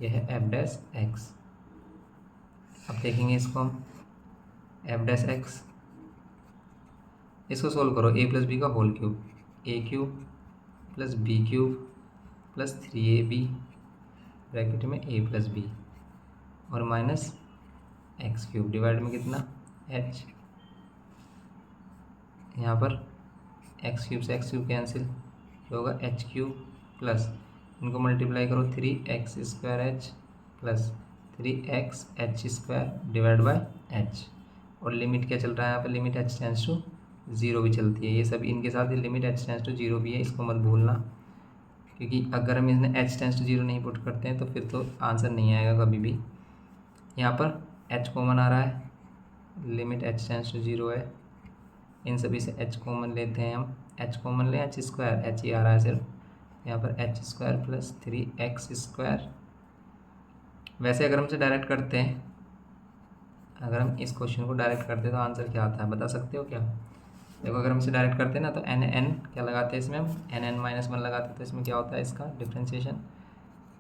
ये है एफ डैश एक्स। अब देखेंगे इसको हम एफ डैश एक्स, इसको सोल्व करो ए प्लस बी का whole cube, A cube plus B cube plus 3ab bracket में ए प्लस बी और माइनस एक्स क्यूब डिवाइड में कितना एच, यहाँ पर एक्स क्यूब से एक्स क्यूब कैंसिल, ये होगा एच क्यूब प्लस इनको मल्टीप्लाई करो 3x square H plus 3x H square divide by H, और लिमिट क्या चल रहा है यहाँ पर, लिमिट एच टेंस टू 0 भी चलती है, ये सब इनके साथ लिमिट एच टेंस टू 0 भी है, इसको मत भूलना, क्योंकि अगर हम इसमें एच टेंस टू 0 नहीं पुट करते हैं तो फिर तो आंसर नहीं आएगा कभी भी। यहाँ पर एच कॉमन आ रहा है, लिमिट एच टेंस टू 0 है, इन सभी से एच कॉमन लेते हैं हम, एच कॉमन लें एच स्क्वायर, एच ही आ रहा है सिर्फ, यहाँ पर H square plus 3x square. वैसे अगर हमसे डायरेक्ट करते हैं, अगर हम इस क्वेश्चन को डायरेक्ट करते हैं तो आंसर क्या आता है बता सकते हो क्या? देखो अगर हमसे डायरेक्ट करते हैं ना तो एन क्या लगाते हैं इसमें हम, एन माइनस 1 लगाते हैं, तो इसमें क्या होता है इसका डिफ्रेंशिएशन,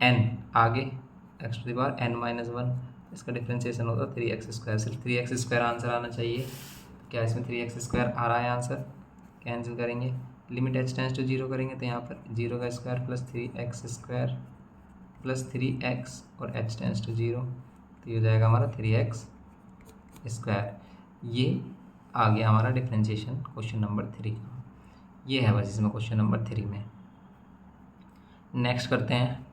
एन आगे x to the power n minus 1, इसका डिफ्रेंशिएशन होता है 3x स्क्वायर, सिर्फ 3x स्क्वायर आंसर आना चाहिए। क्या इसमें 3x स्क्वायर आ रहा है आंसर, कैंसिल करेंगे, लिमिट एच टेंस टू 0 करेंगे तो यहाँ पर 0 का square plus 3x square plus 3x और एच टेंस टू 0, तो ये हो जाएगा हमारा 3x स्क्वायर। ये आ गया हमारा डिफ्रेंशिएशन क्वेश्चन नंबर 3 का, ये है बस इसमें क्वेश्चन नंबर 3 में। नेक्स्ट करते हैं,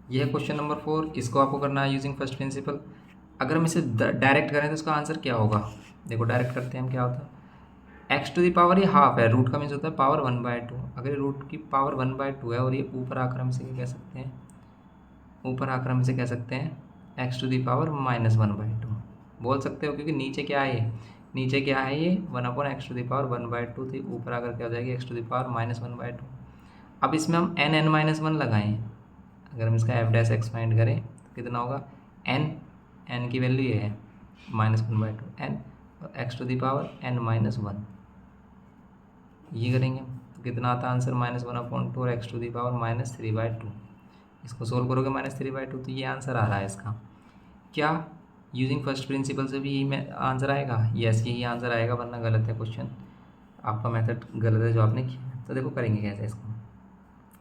यह है क्वेश्चन नंबर 4, इसको आपको करना है यूजिंग फर्स्ट प्रिंसिपल। अगर हम इसे डायरेक्ट करें तो इसका आंसर क्या होगा, देखो डायरेक्ट करते हैं हम, क्या होता है एक्स टू द पावर, ये हाफ है, रूट का मीन्स होता है पावर 1/2, अगर ये रूट की पावर 1/2 है और ये ऊपर आकर हम इसे क्या कह सकते हैं, ऊपर आकर हम इसे कह सकते हैं एक्स टू द पावर -1/2 बोल सकते हो, क्योंकि नीचे क्या है, नीचे क्या है ये 1/x टू द पावर 1/2 थी, ऊपर आकर क्या हो जाएगी एक्स टू द पावर -1/2। अब इसमें हम n-1 लगाएं, अगर हम इसका एफ डैश एक्स फाइंड करें तो कितना होगा, n की वैल्यू ये है -1/2 n और x to the power n-1, ये करेंगे तो कितना आता है आंसर -1/2 और एक्स टू द पावर -3/2। इसको सोल्व करोगे -3/2 तो ये आंसर आ रहा है इसका। क्या यूजिंग फर्स्ट प्रिंसिपल से भी में आंसर आएगा, यस यही आंसर आएगा, वरना गलत है क्वेश्चन, आपका मेथड गलत है जो आपने किया। तो देखो करेंगे कैसे इसको,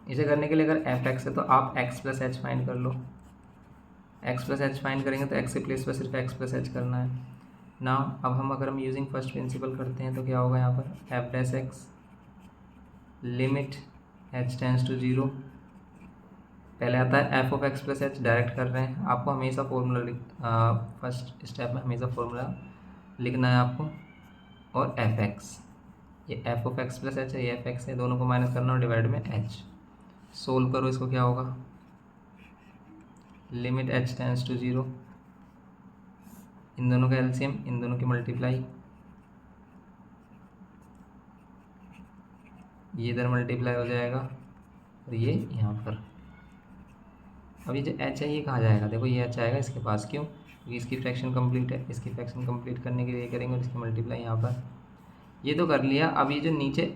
इसे करने के लिए अगर एफ एक्स है तो आप एक्स प्लस एच फाइंड कर लो, एक्स प्लस एच फाइंड करेंगे तो एक्स के प्लेस पर सिर्फ एक्स प्लस एच करना है ना। अब हम अगर हम यूजिंग फर्स्ट प्रिंसिपल करते हैं तो क्या होगा यहाँ पर, f dash x limit h tends to 0, पहले आता है f of x plus h, direct कर रहे हैं, आपको हमेशा फॉर्मूला फर्स्ट स्टेप में हमेशा फॉर्मूला लिखना है आपको, और एफ एक्स, ये F of x plus H है, ये एफ एक्स है, दोनों को माइनस करना और डिवाइड में एच, सोल्व करो इसको क्या होगा, लिमिट एच टेंस टू 0, इन दोनों का एलसीएम, इन दोनों की मल्टीप्लाई, ये इधर मल्टीप्लाई हो जाएगा और ये यहाँ पर। अब ये जो एच है ये कहाँ जाएगा, देखो ये एच आएगा इसके पास, क्यों, क्योंकि इसकी फ्रैक्शन कंप्लीट है, इसकी फ्रैक्शन कंप्लीट करने के लिए करेंगे और इसकी मल्टीप्लाई यहाँ पर, ये तो कर लिया। अब ये जो नीचे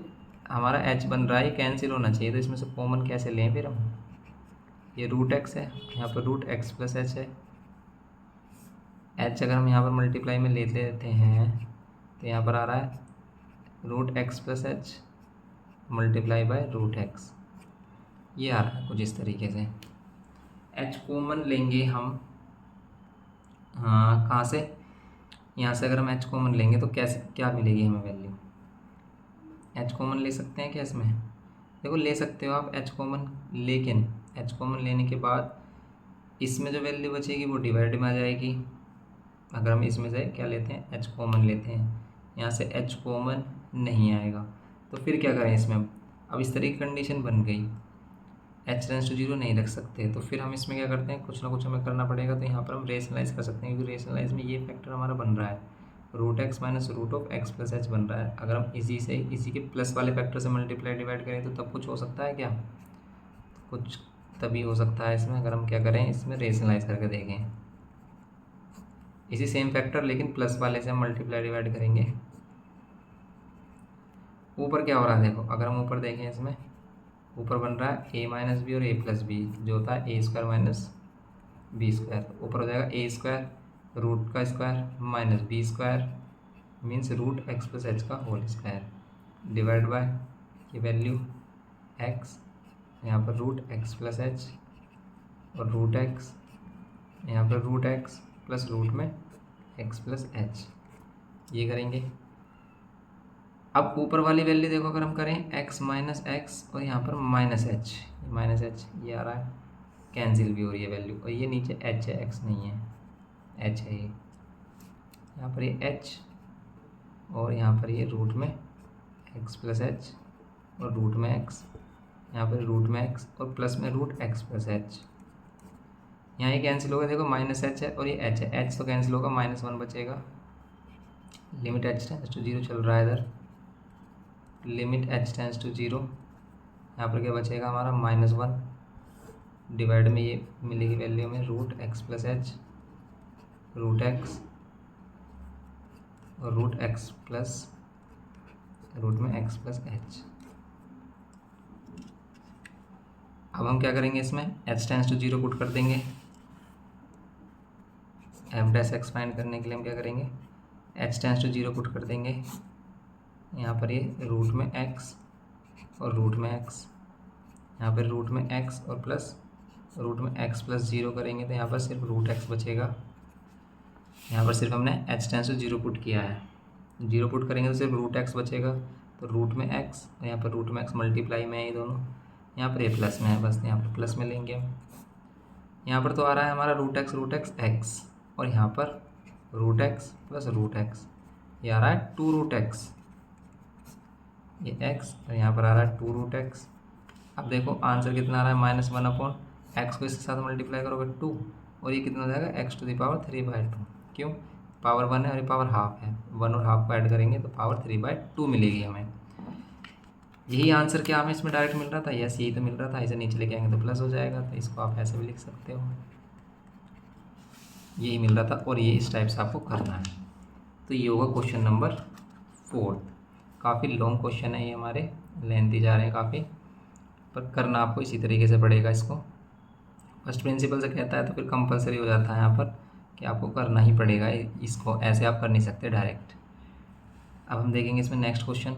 हमारा एच बन रहा है ये कैंसिल होना चाहिए, तो इसमें से कॉमन कैसे लें फिर हम, ये रूट एक्स है, यहाँ पर रूट एक्स प्लस एच है, एच अगर हम यहाँ पर मल्टीप्लाई में लेते रहते हैं तो यहाँ पर आ रहा है root x plus h multiply by root x, ये आ रहा है कुछ इस तरीके से। एच कॉमन लेंगे हम, हाँ कहाँ से, यहाँ से अगर हम एच कॉमन लेंगे तो कैसे क्या मिलेगी हमें वैल्यू, एच कॉमन ले सकते हैं क्या इसमें, देखो ले सकते हो आप एच कॉमन, लेकिन एच कॉमन लेने के बाद इसमें जो वैल्यू बचेगी वो डिवाइड में आ जाएगी। अगर हम इसमें से क्या लेते हैं, एच कॉमन लेते हैं, यहाँ से एच कॉमन नहीं आएगा तो फिर क्या करें इसमें, अब इस तरह की कंडीशन बन गई, एच टेंस टू 0 नहीं रख सकते, तो फिर हम इसमें क्या करते हैं, कुछ ना कुछ हमें करना पड़ेगा। तो यहाँ पर हम रेशनलाइज कर सकते हैं, क्योंकि रेशनलाइज में ये फैक्टर हमारा बन रहा है, root x minus root of x plus h बन रहा है। अगर हम इसी के प्लस वाले फैक्टर से मल्टीप्लाई डिवाइड करें तो तब कुछ हो सकता है क्या? कुछ तभी हो सकता है इसमें, अगर हम क्या करें, इसमें रेशनलाइज करके देखें। इसी सेम फैक्टर लेकिन प्लस वाले से हम मल्टीप्लाई डिवाइड करेंगे। ऊपर क्या हो रहा है देखो, अगर हम ऊपर देखें इसमें ऊपर बन रहा है ए माइनस बी और ए प्लस बी, जो होता है a square minus b square. ऊपर हो जाएगा ए स्क्वायर रूट का square minus b square means root x plus h का होल स्क्वायर डिवाइड बाय ये वैल्यू एक्स, यहाँ पर रूट एक्स प्लस एच और रूट एक्स, यहाँ पर रूट एक्स प्लस रूट में एक्स प्लस एच, ये करेंगे। अब ऊपर वाली वैल्यू देखो, अगर हम करें x माइनस एक्स और यहाँ पर माइनस एच ये आ रहा है, कैंसिल भी हो रही है वैल्यू, और ये नीचे h है, x नहीं है, h है ये। यहाँ पर ये h और यहाँ पर ये रूट में x प्लस एच और रूट में x, यहाँ पर रूट में x और प्लस में रूट x प्लस एच। यहाँ ये कैंसिल होगा, देखो माइनस एच है और ये h है, h तो कैंसिल होगा, -1 बचेगा। लिमिट h टेंड्स टू 0 चल रहा है इधर, लिमिट h टेंड्स टू 0, यहाँ पर क्या बचेगा हमारा -1 डिवाइड में ये मिलेगी वैल्यू में root x plus h root x और रूट एक्स प्लस रूट में एक्स प्लस एच। अब हम क्या करेंगे, इसमें h टेंड्स टू 0 पुट कर देंगे। एफ डैश एक्स फाइंड करने के लिए हम क्या करेंगे, h टेंड्स टू 0 पुट कर देंगे। यहाँ पर ये रूट में x और रूट में x, यहाँ पर रूट में x और प्लस रूट में x प्लस 0 करेंगे तो यहाँ पर सिर्फ रूट x बचेगा। यहाँ पर सिर्फ हमने h टेंड्स टू 0 पुट किया है, 0 पुट करेंगे तो सिर्फ रूट x बचेगा, तो रूट में x और यहाँ पर रूट में x मल्टीप्लाई में है ये दोनों, यहाँ पर ये प्लस में है, बस यहाँ पर प्लस में लेंगे हम। यहाँ पर तो आ रहा है हमारा रूट एक्स x और यहाँ पर root x plus root x, ये आ रहा है 2 रूट x, ये x और यहाँ पर आ रहा है 2 रूट x। अब देखो आंसर कितना आ रहा है, -1 x को इसके साथ मल्टीप्लाई करोगे 2 और ये कितना हो जाएगा x टू द पावर 3/2। क्यों? पावर 1 है और ये पावर हाफ है, 1 और हाफ को ऐड करेंगे तो पावर 3/2 मिलेगी हमें। यही आंसर क्या हमें इसमें डायरेक्ट मिल रहा था? यस, यही तो मिल रहा था। इसे नीचे लेके आएंगे तो प्लस हो जाएगा, तो इसको आप ऐसे भी लिख सकते हो, यही मिल रहा था और ये इस टाइप से आपको करना है। तो ये होगा क्वेश्चन नंबर 4। काफ़ी लॉन्ग क्वेश्चन है ये, हमारे लेंथी जा रहे हैं काफ़ी, पर करना आपको इसी तरीके से पड़ेगा इसको। फर्स्ट प्रिंसिपल से कहता है तो फिर कंपलसरी हो जाता है यहाँ पर कि आपको करना ही पड़ेगा इसको, ऐसे आप कर नहीं सकते डायरेक्ट। अब हम देखेंगे इसमें नेक्स्ट क्वेश्चन।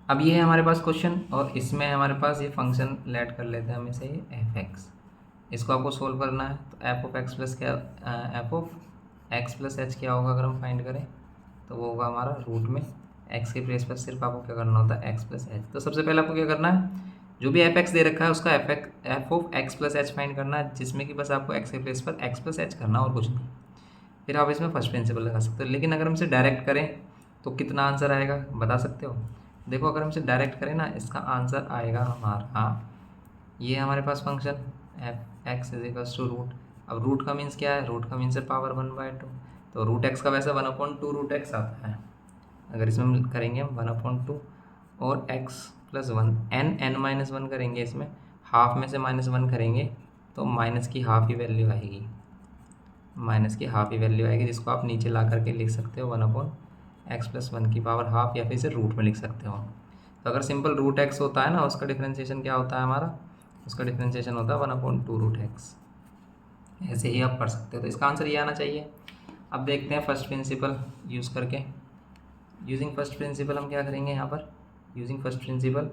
अब ये है हमारे पास क्वेश्चन और इसमें हमारे पास ये फंक्शन लेट कर लेते हैं हम इसे एफ एक्स। इसको आपको सोल्व करना है तो एफ ऑफ एक्स प्लस क्या, F of x plus H क्या होगा अगर हम फाइंड करें तो वो होगा हमारा रूट में एक्स के प्लेस पर सिर्फ आपको क्या करना होता है एक्स प्लस एच। तो सबसे पहले आपको क्या करना है, जो भी एफ एक्स दे रखा है उसका F of x plus H find करना है, जिसमें कि बस आपको एक्स के प्लेस पर एक्स प्लस एच करना और कुछ नहीं। फिर आप इसमें फर्स्ट प्रिंसिपल लगा सकते हो। लेकिन अगर हम इसे डायरेक्ट करें तो कितना आंसर आएगा बता सकते हो? देखो अगर हम इसे डायरेक्ट करें ना, इसका आंसर आएगा हमारा, ये हमारे पास function F X is equals to root. अब रूट का मीन्स क्या है, रूट का मीन्स है पावर 1/2, तो रूट एक्स का वैसे 1/2 रूट एक्स आता है। अगर इसमें हम करेंगे हम 1/2 और x प्लस 1 n-1 करेंगे, इसमें हाफ में से -1 करेंगे तो माइनस की हाफ ही वैल्यू आएगी, माइनस की हाफ ही वैल्यू आएगी, जिसको आप नीचे ला करके लिख सकते हो 1/x प्लस 1 की पावर हाफ, या फिर इसे रूट में लिख सकते हो। तो अगर सिंपल रूट एक्स होता है ना, उसका डिफ्रेंशिएशन क्या होता है हमारा, उसका डिफ्रेंशिएशन होता है 1/2 रूट एक्स। ऐसे ही आप पढ़ सकते हो, तो इसका आंसर ये आना चाहिए। अब देखते हैं फर्स्ट प्रिंसिपल यूज़ करके। यूजिंग फर्स्ट प्रिंसिपल हम क्या करेंगे यहाँ पर, यूजिंग फर्स्ट प्रिंसिपल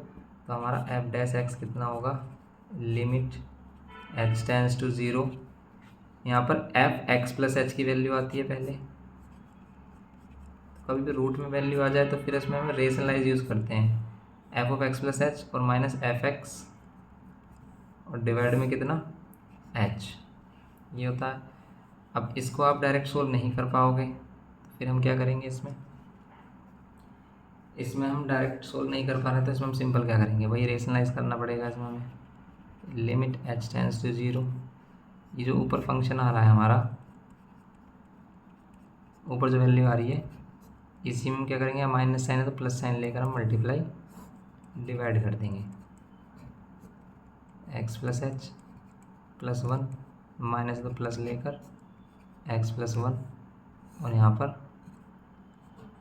तो हमारा एफ डैश एक्स कितना होगा, लिमिट एच टेंड्स टू 0, यहाँ पर एफ एक्स प्लस एच की वैल्यू आती है पहले, तो कभी भी रूट में वैल्यू आ जाए तो फिर इसमें हम रेशनलाइज यूज़ करते हैं, F of x plus h और माइनस एफ एक्स और डिवाइड में कितना एच, ये होता है। अब इसको आप डायरेक्ट सोल्व नहीं कर पाओगे तो फिर हम क्या करेंगे, इसमें हम डायरेक्ट सोल्व नहीं कर पा रहे तो इसमें हम सिंपल क्या करेंगे, वही रेशनलाइज करना पड़ेगा। इसमें हमें लिमिट एच टेंड्स टू 0, ये जो ऊपर फंक्शन आ रहा है हमारा ऊपर जो वैल्यू आ रही है इसी में क्या करेंगे, माइनस साइन है तो प्लस साइन लेकर हम मल्टीप्लाई डिवाइड कर देंगे। X plus H plus one, minus तो प्लस लेकर एक्स प्लस वन, और यहाँ पर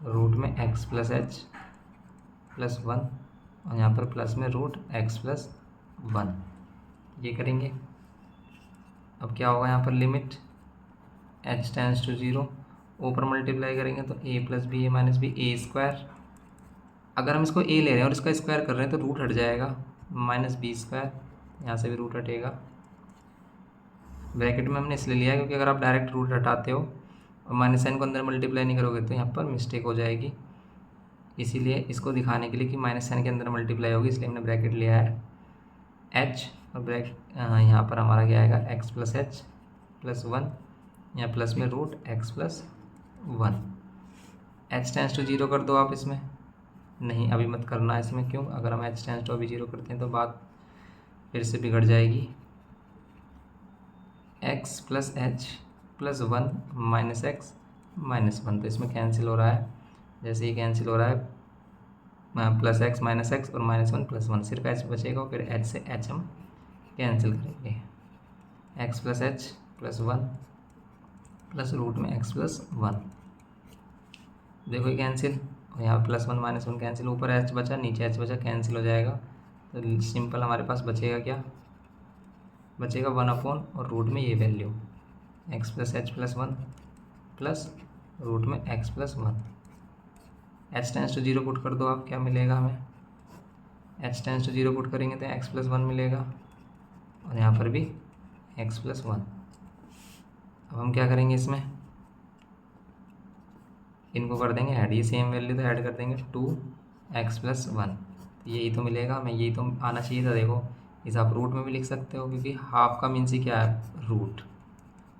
रूट में x plus H plus one, और यहाँ पर प्लस में रूट एक्स प्लस वन, ये करेंगे। अब क्या होगा, यहाँ पर limit h tends to zero, ऊपर मल्टीप्लाई करेंगे तो a plus b a minus b a square. अगर हम इसको ए ले रहे हैं और इसका स्क्वायर कर रहे हैं तो रूट हट जाएगा, माइनस बी स्क्वायर, यहाँ से भी रूट हटेगा। ब्रैकेट में हमने इसलिए लिया है क्योंकि अगर आप डायरेक्ट रूट हटाते हो और माइनस साइन को अंदर मल्टीप्लाई नहीं करोगे तो यहाँ पर मिस्टेक हो जाएगी, इसीलिए इसको दिखाने के लिए कि माइनस साइन के अंदर मल्टीप्लाई होगी इसलिए हमने ब्रैकेट लिया है एच, और ब्रैकेट यहाँ पर हमारा क्या आएगा, x plus H plus one, या प्लस में root x plus one. H tends to zero कर दो आप इसमें, नहीं अभी मत करना इसमें, क्यों, अगर हम एच टेंस टू अभी जीरो करते हैं तो बात फिर से बिगड़ जाएगी। X plus H plus one minus x minus one, तो इसमें कैंसिल हो रहा है, जैसे ये कैंसिल हो रहा है प्लस एक्स माइनस एक्स और माइनस वन प्लस वन, सिर्फ एच बचेगा और फिर एच से एच हम कैंसिल करेंगे। X plus H plus one plus root में एक्स प्लस वन, देखो ये कैंसिल, और यहाँ plus one minus one cancel, ऊपर एच बचा नीचे एच बचा, कैंसिल हो जाएगा। तो सिंपल हमारे पास बचेगा क्या, बचेगा वन अपॉन और रूट में ये value X plus H plus one plus root में x plus one. H tends to zero put कर दो आप, क्या मिलेगा हमें, H tends to zero put करेंगे तो एक्स प्लस वन मिलेगा, और यहाँ पर भी एक्स प्लस वन। अब हम क्या करेंगे, इसमें इनको कर देंगे ऐड, ये सेम वैल्यू तो ऐड कर देंगे, टू एक्स प्लस वन, यही तो मिलेगा हमें, यही तो आना चाहिए था। देखो इसे आप रूट में भी लिख सकते हो क्योंकि हाफ का मीन्स ही क्या है, root,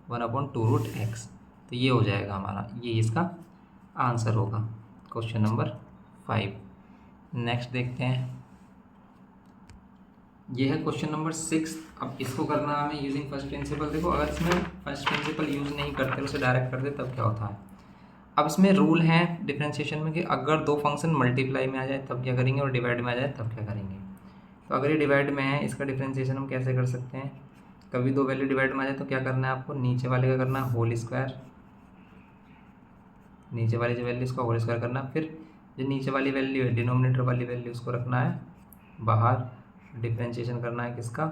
one upon two root x, तो ये हो जाएगा हमारा, ये इसका आंसर होगा क्वेश्चन नंबर 5। नेक्स्ट देखते हैं, ये है क्वेश्चन नंबर 6। अब इसको करना हमें यूजिंग फर्स्ट प्रिंसिपल। देखो अगर इसमें फर्स्ट प्रिंसिपल यूज़ नहीं करते, उसे डायरेक्ट करते तब क्या होता है। अब इसमें रूल है डिफरेंशिएशन में कि अगर दो फंक्शन मल्टीप्लाई में आ जाए तब क्या करेंगे और डिवाइड में आ जाए तब क्या करेंगे। तो अगर ये डिवाइड में है, इसका डिफरेंशिएशन हम कैसे कर सकते हैं, कभी दो वैल्यू डिवाइड में आ जाए तो क्या करना है आपको, नीचे वाले का करना है होल स्क्वायर, नीचे वाली जो वैल्यू इसका होल स्क्वायर करना, फिर जो नीचे वाली वैल्यू है डिनोमिनेटर वाली वैल्यू उसको रखना है बाहर, डिफरेंशिएशन करना है किसका,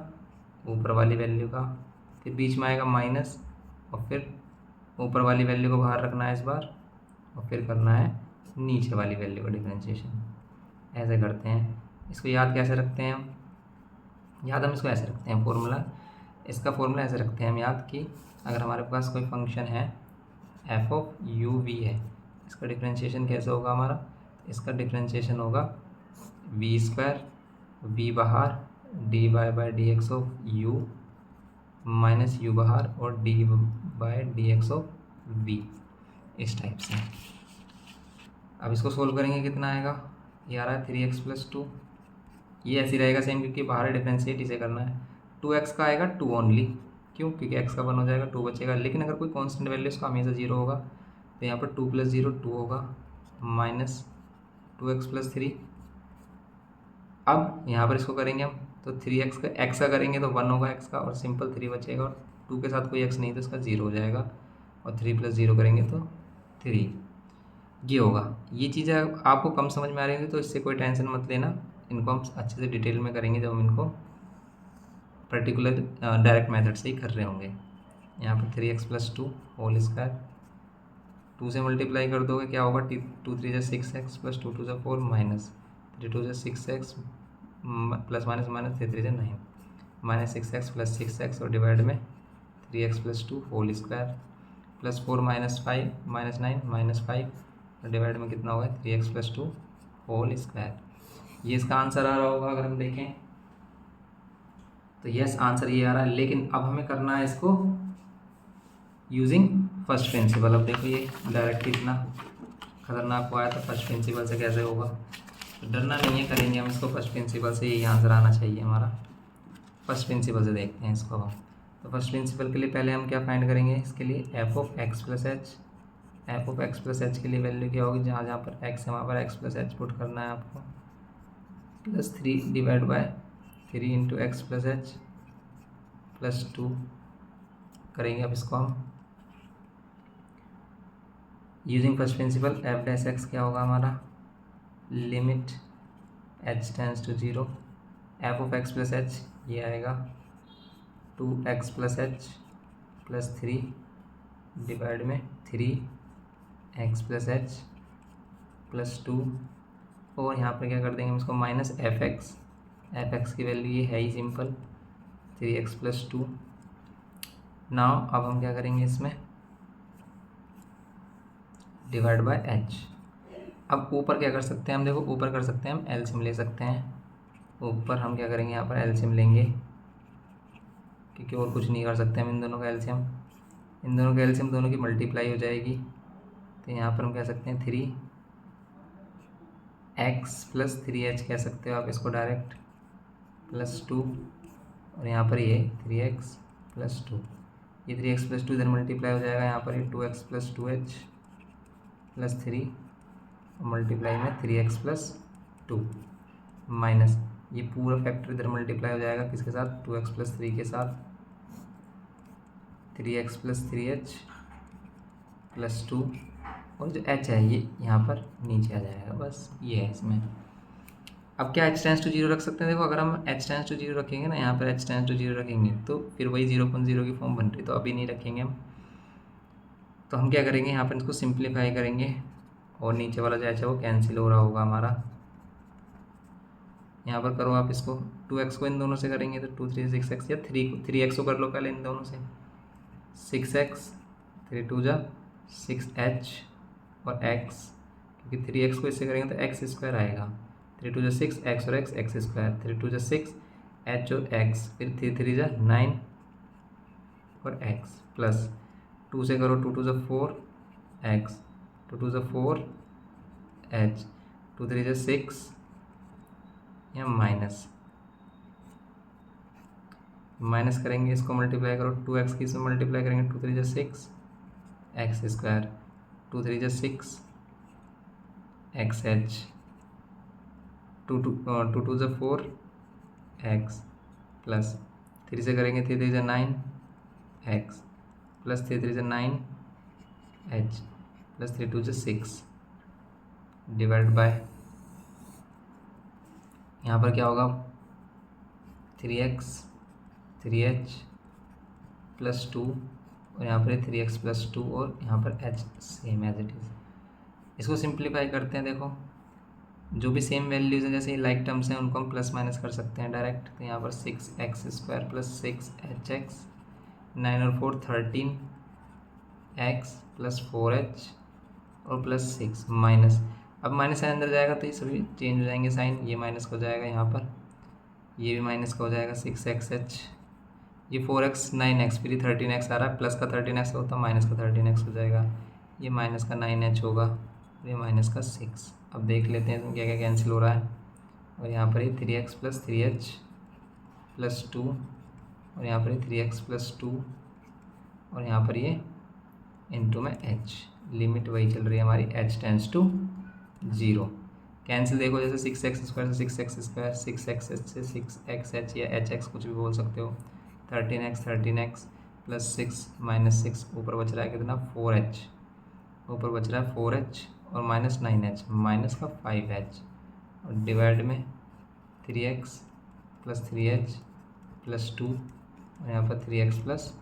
ऊपर वाली वैल्यू का, फिर बीच में आएगा माइनस, और फिर ऊपर वाली वैल्यू को बाहर रखना है इस बार, और फिर करना है नीचे वाली वैल्यू का डिफरेंशिएशन। ऐसे करते हैं। इसको याद कैसे रखते हैं हम, याद हम इसको ऐसे रखते हैं, फॉर्मूला, इसका फॉर्मूला ऐसे रखते हैं हम याद कि अगर हमारे पास कोई फंक्शन है एफ ऑफ यू वी है, इसका डिफरेंशिएशन कैसे होगा हमारा, इसका डिफरेंशिएशन होगा वी स्क्वायर, वी बाहर, d Y by D x of u minus u बाहर और d by D x of v, इस टाइप से। अब इसको सोल्व करेंगे, कितना आएगा, ये आ रहा है 3x प्लस टू, ये ऐसे रहेगा सेम क्योंकि बाहर डिफरेंशिएट इसे करना है। 2x का आएगा 2 ओनली, क्यों, क्योंकि x का 1 हो जाएगा, 2 बचेगा। लेकिन अगर कोई कांस्टेंट वैल्यू इसका हमेशा 0 होगा तो यहाँ पर 2 + 0 2 होगा, माइनस 2x प्लस 3। अब यहाँ पर इसको करेंगे हम तो 3x का x का करेंगे तो 1 होगा x का, और सिंपल 3 बचेगा, और 2 के साथ कोई x नहीं तो इसका 0 हो जाएगा, और 3 + 0 करेंगे तो 3, ये होगा। ये चीज़ें आपको कम समझ में आ रही होंगी तो इससे कोई टेंशन मत लेना, इनको हम अच्छे से डिटेल में करेंगे जब हम इनको पर्टिकुलर डायरेक्ट मेथड से ही कर रहे होंगे। यहाँ पर 3x plus two whole square, 2 से मल्टीप्लाई कर दोगे क्या होगा, 2 3 = 6x plus 2 2 = 4 minus 3 2 = 6x plus minus minus 3 3 = 9 minus 6x plus 6x और डिवाइड में 3x plus 2 whole square plus 4 minus 5 minus 9 minus 5 और डिवाइड में कितना होगा 3x प्लस 2 होल स्क्वायर। ये इसका आंसर आ रहा होगा अगर हम देखें तो यस आंसर ये आ रहा है। लेकिन अब हमें करना है इसको यूजिंग फर्स्ट प्रिंसिपल। अब देखो ये डायरेक्ट इतना खतरनाक हुआ है तो फर्स्ट प्रिंसिपल से कैसे होगा, तो डरना नहीं है, करेंगे हम इसको फर्स्ट प्रिंसिपल से, यही आंसर आना चाहिए हमारा। फर्स्ट प्रिंसिपल से देखते हैं इसको हम। तो फर्स्ट प्रिंसिपल के लिए पहले हम क्या फाइंड करेंगे, इसके लिए F of x plus H F of x plus H के लिए वैल्यू क्या होगी, जहाँ जहाँ पर एक्स है वहाँ पर एक्स प्लस एच पुट करना है आपको, plus 3 divide by 3 into x plus H plus 2 करेंगे। अब इसको हम using first principle, f dash x क्या होगा हमारा, limit h tends to 0, F of x plus H ये आएगा 2x plus H plus 3 divide में 3x प्लस एच प्लस 2, और यहाँ पर क्या कर देंगे हम इसको माइनस एफ एक्स की वैल्यू ये है ही सिंपल 3x प्लस 2। नाउ अब हम क्या करेंगे इसमें डिवाइड बाय एच। अब ऊपर क्या कर सकते हैं हम, देखो ऊपर कर सकते हैं हम एलसीएम ले सकते हैं, ऊपर हम क्या करेंगे यहाँ पर एलसीएम लेंगे, क्योंकि और कुछ नहीं कर सकते हम इन दोनों का एलसीएम, इन दोनों का एलसीएम दोनों की मल्टीप्लाई हो जाएगी। तो यहाँ पर हम कह सकते हैं 3x प्लस 3h कह सकते हो आप इसको डायरेक्ट, प्लस 2, और यहाँ पर ये 3x प्लस 2, ये 3x प्लस 2 इधर मल्टीप्लाई हो जाएगा, यहाँ पर ये 2x plus 2h plus 3 multiply में 3x प्लस 2 माइनस ये पूरा फैक्टर इधर मल्टीप्लाई हो जाएगा किसके साथ, 2x प्लस 3 के साथ, 3x प्लस 3h प्लस 2, और जो h है ये यहाँ पर नीचे आ जाएगा, बस ये है इसमें। अब क्या h टेंस टू 0 रख सकते हैं, देखो अगर हम h टेंस टू 0 रखेंगे ना, यहाँ पर h टेंस टू 0 रखेंगे तो फिर वही 0.0 की फॉर्म बन रही, तो अभी नहीं रखेंगे हम। तो हम क्या करेंगे यहाँ पर इसको सिंप्लीफाई करेंगे, और नीचे वाला जो h है वो कैंसिल हो रहा होगा हमारा। यहाँ पर करो आप इसको, 2x को इन दोनों से करेंगे तो 2 3 6x, या 3x को कर लो पहले इन दोनों से, 6x 3 2 जा 6h और x, क्योंकि 3x को इससे करेंगे तो x स्क्वायर आएगा, 3 2 जा 6x और x स्क्वायर, 3 2 जा 6 h और x, फिर 3 3 जा 9 और x, प्लस 2 से करो 2 2 जा 4x, 2 2 जा 4h, 2 3 जा 6 या माइनस करेंगे, इसको मल्टीप्लाई करो 2x की इसमें मल्टीप्लाई करेंगे, 2 3 जा 6 x स्क्वायर, 2 3 जा 6 xh, 2 2 जा 4 x, प्लस 3 से करेंगे 3 3 जा 9 x, प्लस 3 3 जा 9 h, प्लस 3 2 जा 6 डिवाइड बाय, यहाँ पर क्या होगा 3x 3h प्लस 2, और यहाँ पर 3x प्लस 2, और यहाँ पर h same as it is. इसको सिंप्लीफाई करते हैं, देखो जो भी सेम वैल्यूज़ हैं जैसे लाइक टर्म्स हैं उनको हम प्लस माइनस कर सकते हैं डायरेक्ट। तो यहाँ पर 6x स्क्वायर प्लस 6hx, 9 और 4 13x प्लस 4h और प्लस 6 माइनस, अब माइनस साइन अंदर जाएगा तो ये सभी चेंज हो जाएंगे साइन, ये माइनस का हो जाएगा यहाँ पर, ये भी माइनस का हो जाएगा 6xh, ये 4x 9x, फिर 13x आ रहा है, प्लस का 13x होता माइनस का 13x हो जाएगा, ये माइनस का 9h होगा, ये माइनस का 6। अब देख लेते हैं इसमें क्या क्या कैंसिल हो रहा है, और यहाँ पर ये 3x प्लस 3h प्लस 2, और यहाँ पर ये 3x प्लस 2, और यहाँ पर ये इंटू में h, लिमिट वही चल रही है हमारी h टेंस टू 0। कैंसिल देखो जैसे 6x स्क्वायर से 6x स्क्वायर, 6x से 6xh या hx कुछ भी बोल सकते हो, 13x प्लस 6 माइनस 6, ऊपर बच रहा है कितना 4h, ऊपर बच रहा है 4h और माइनस 9h, माइनस का 5h, और डिवाइड में 3x प्लस 3h प्लस 2, और यहाँ पर 3x प्लस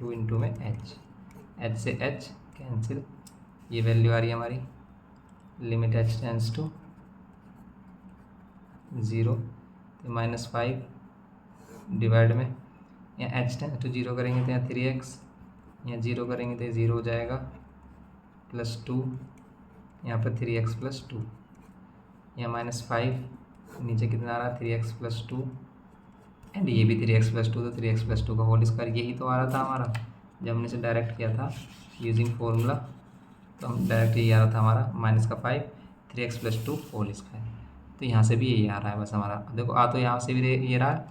2 इंटू में h से h कैंसिल, ये वैल्यू आ रही है हमारी लिमिट h टेंस टू 0, तो माइनस 5 डिवाइड में, यहाँ h टेंस टू 0 करेंगे तो यहाँ 3x, यहाँ 0 करेंगे तो 0 हो जाएगा, प्लस 2, यहाँ पर 3x प्लस 2, यहाँ माइनस 5, नीचे कितना आ रहा है 3x प्लस 2, एंड ये भी 3x प्लस 2, तो 3x प्लस 2 का होल स्क्वायर, यही तो आ रहा था हमारा जब हमने इसे डायरेक्ट किया था यूजिंग फॉर्मूला, तो हम डायरेक्ट यही आ रहा था हमारा माइनस का 5 3x प्लस 2 होल स्क्वायर। तो यहाँ से भी यही आ रहा है बस हमारा, देखो आ तो यहाँ से भी ये रहा है।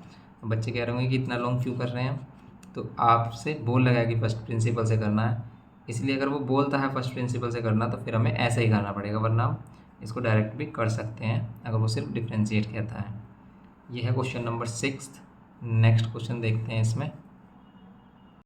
बच्चे कह रहे होंगे कि इतना लॉन्ग क्यों कर रहे हैं, तो आपसे बोल लगा कि फर्स्ट प्रिंसिपल से करना है, इसलिए अगर वो बोलता है फर्स्ट प्रिंसिपल से करना तो फिर हमें ऐसे ही करना पड़ेगा, वरना हम इसको डायरेक्ट भी कर सकते हैं अगर वो सिर्फ डिफ्रेंशिएट कहता है। ये है क्वेश्चन नंबर 6। नेक्स्ट क्वेश्चन देखते हैं इसमें।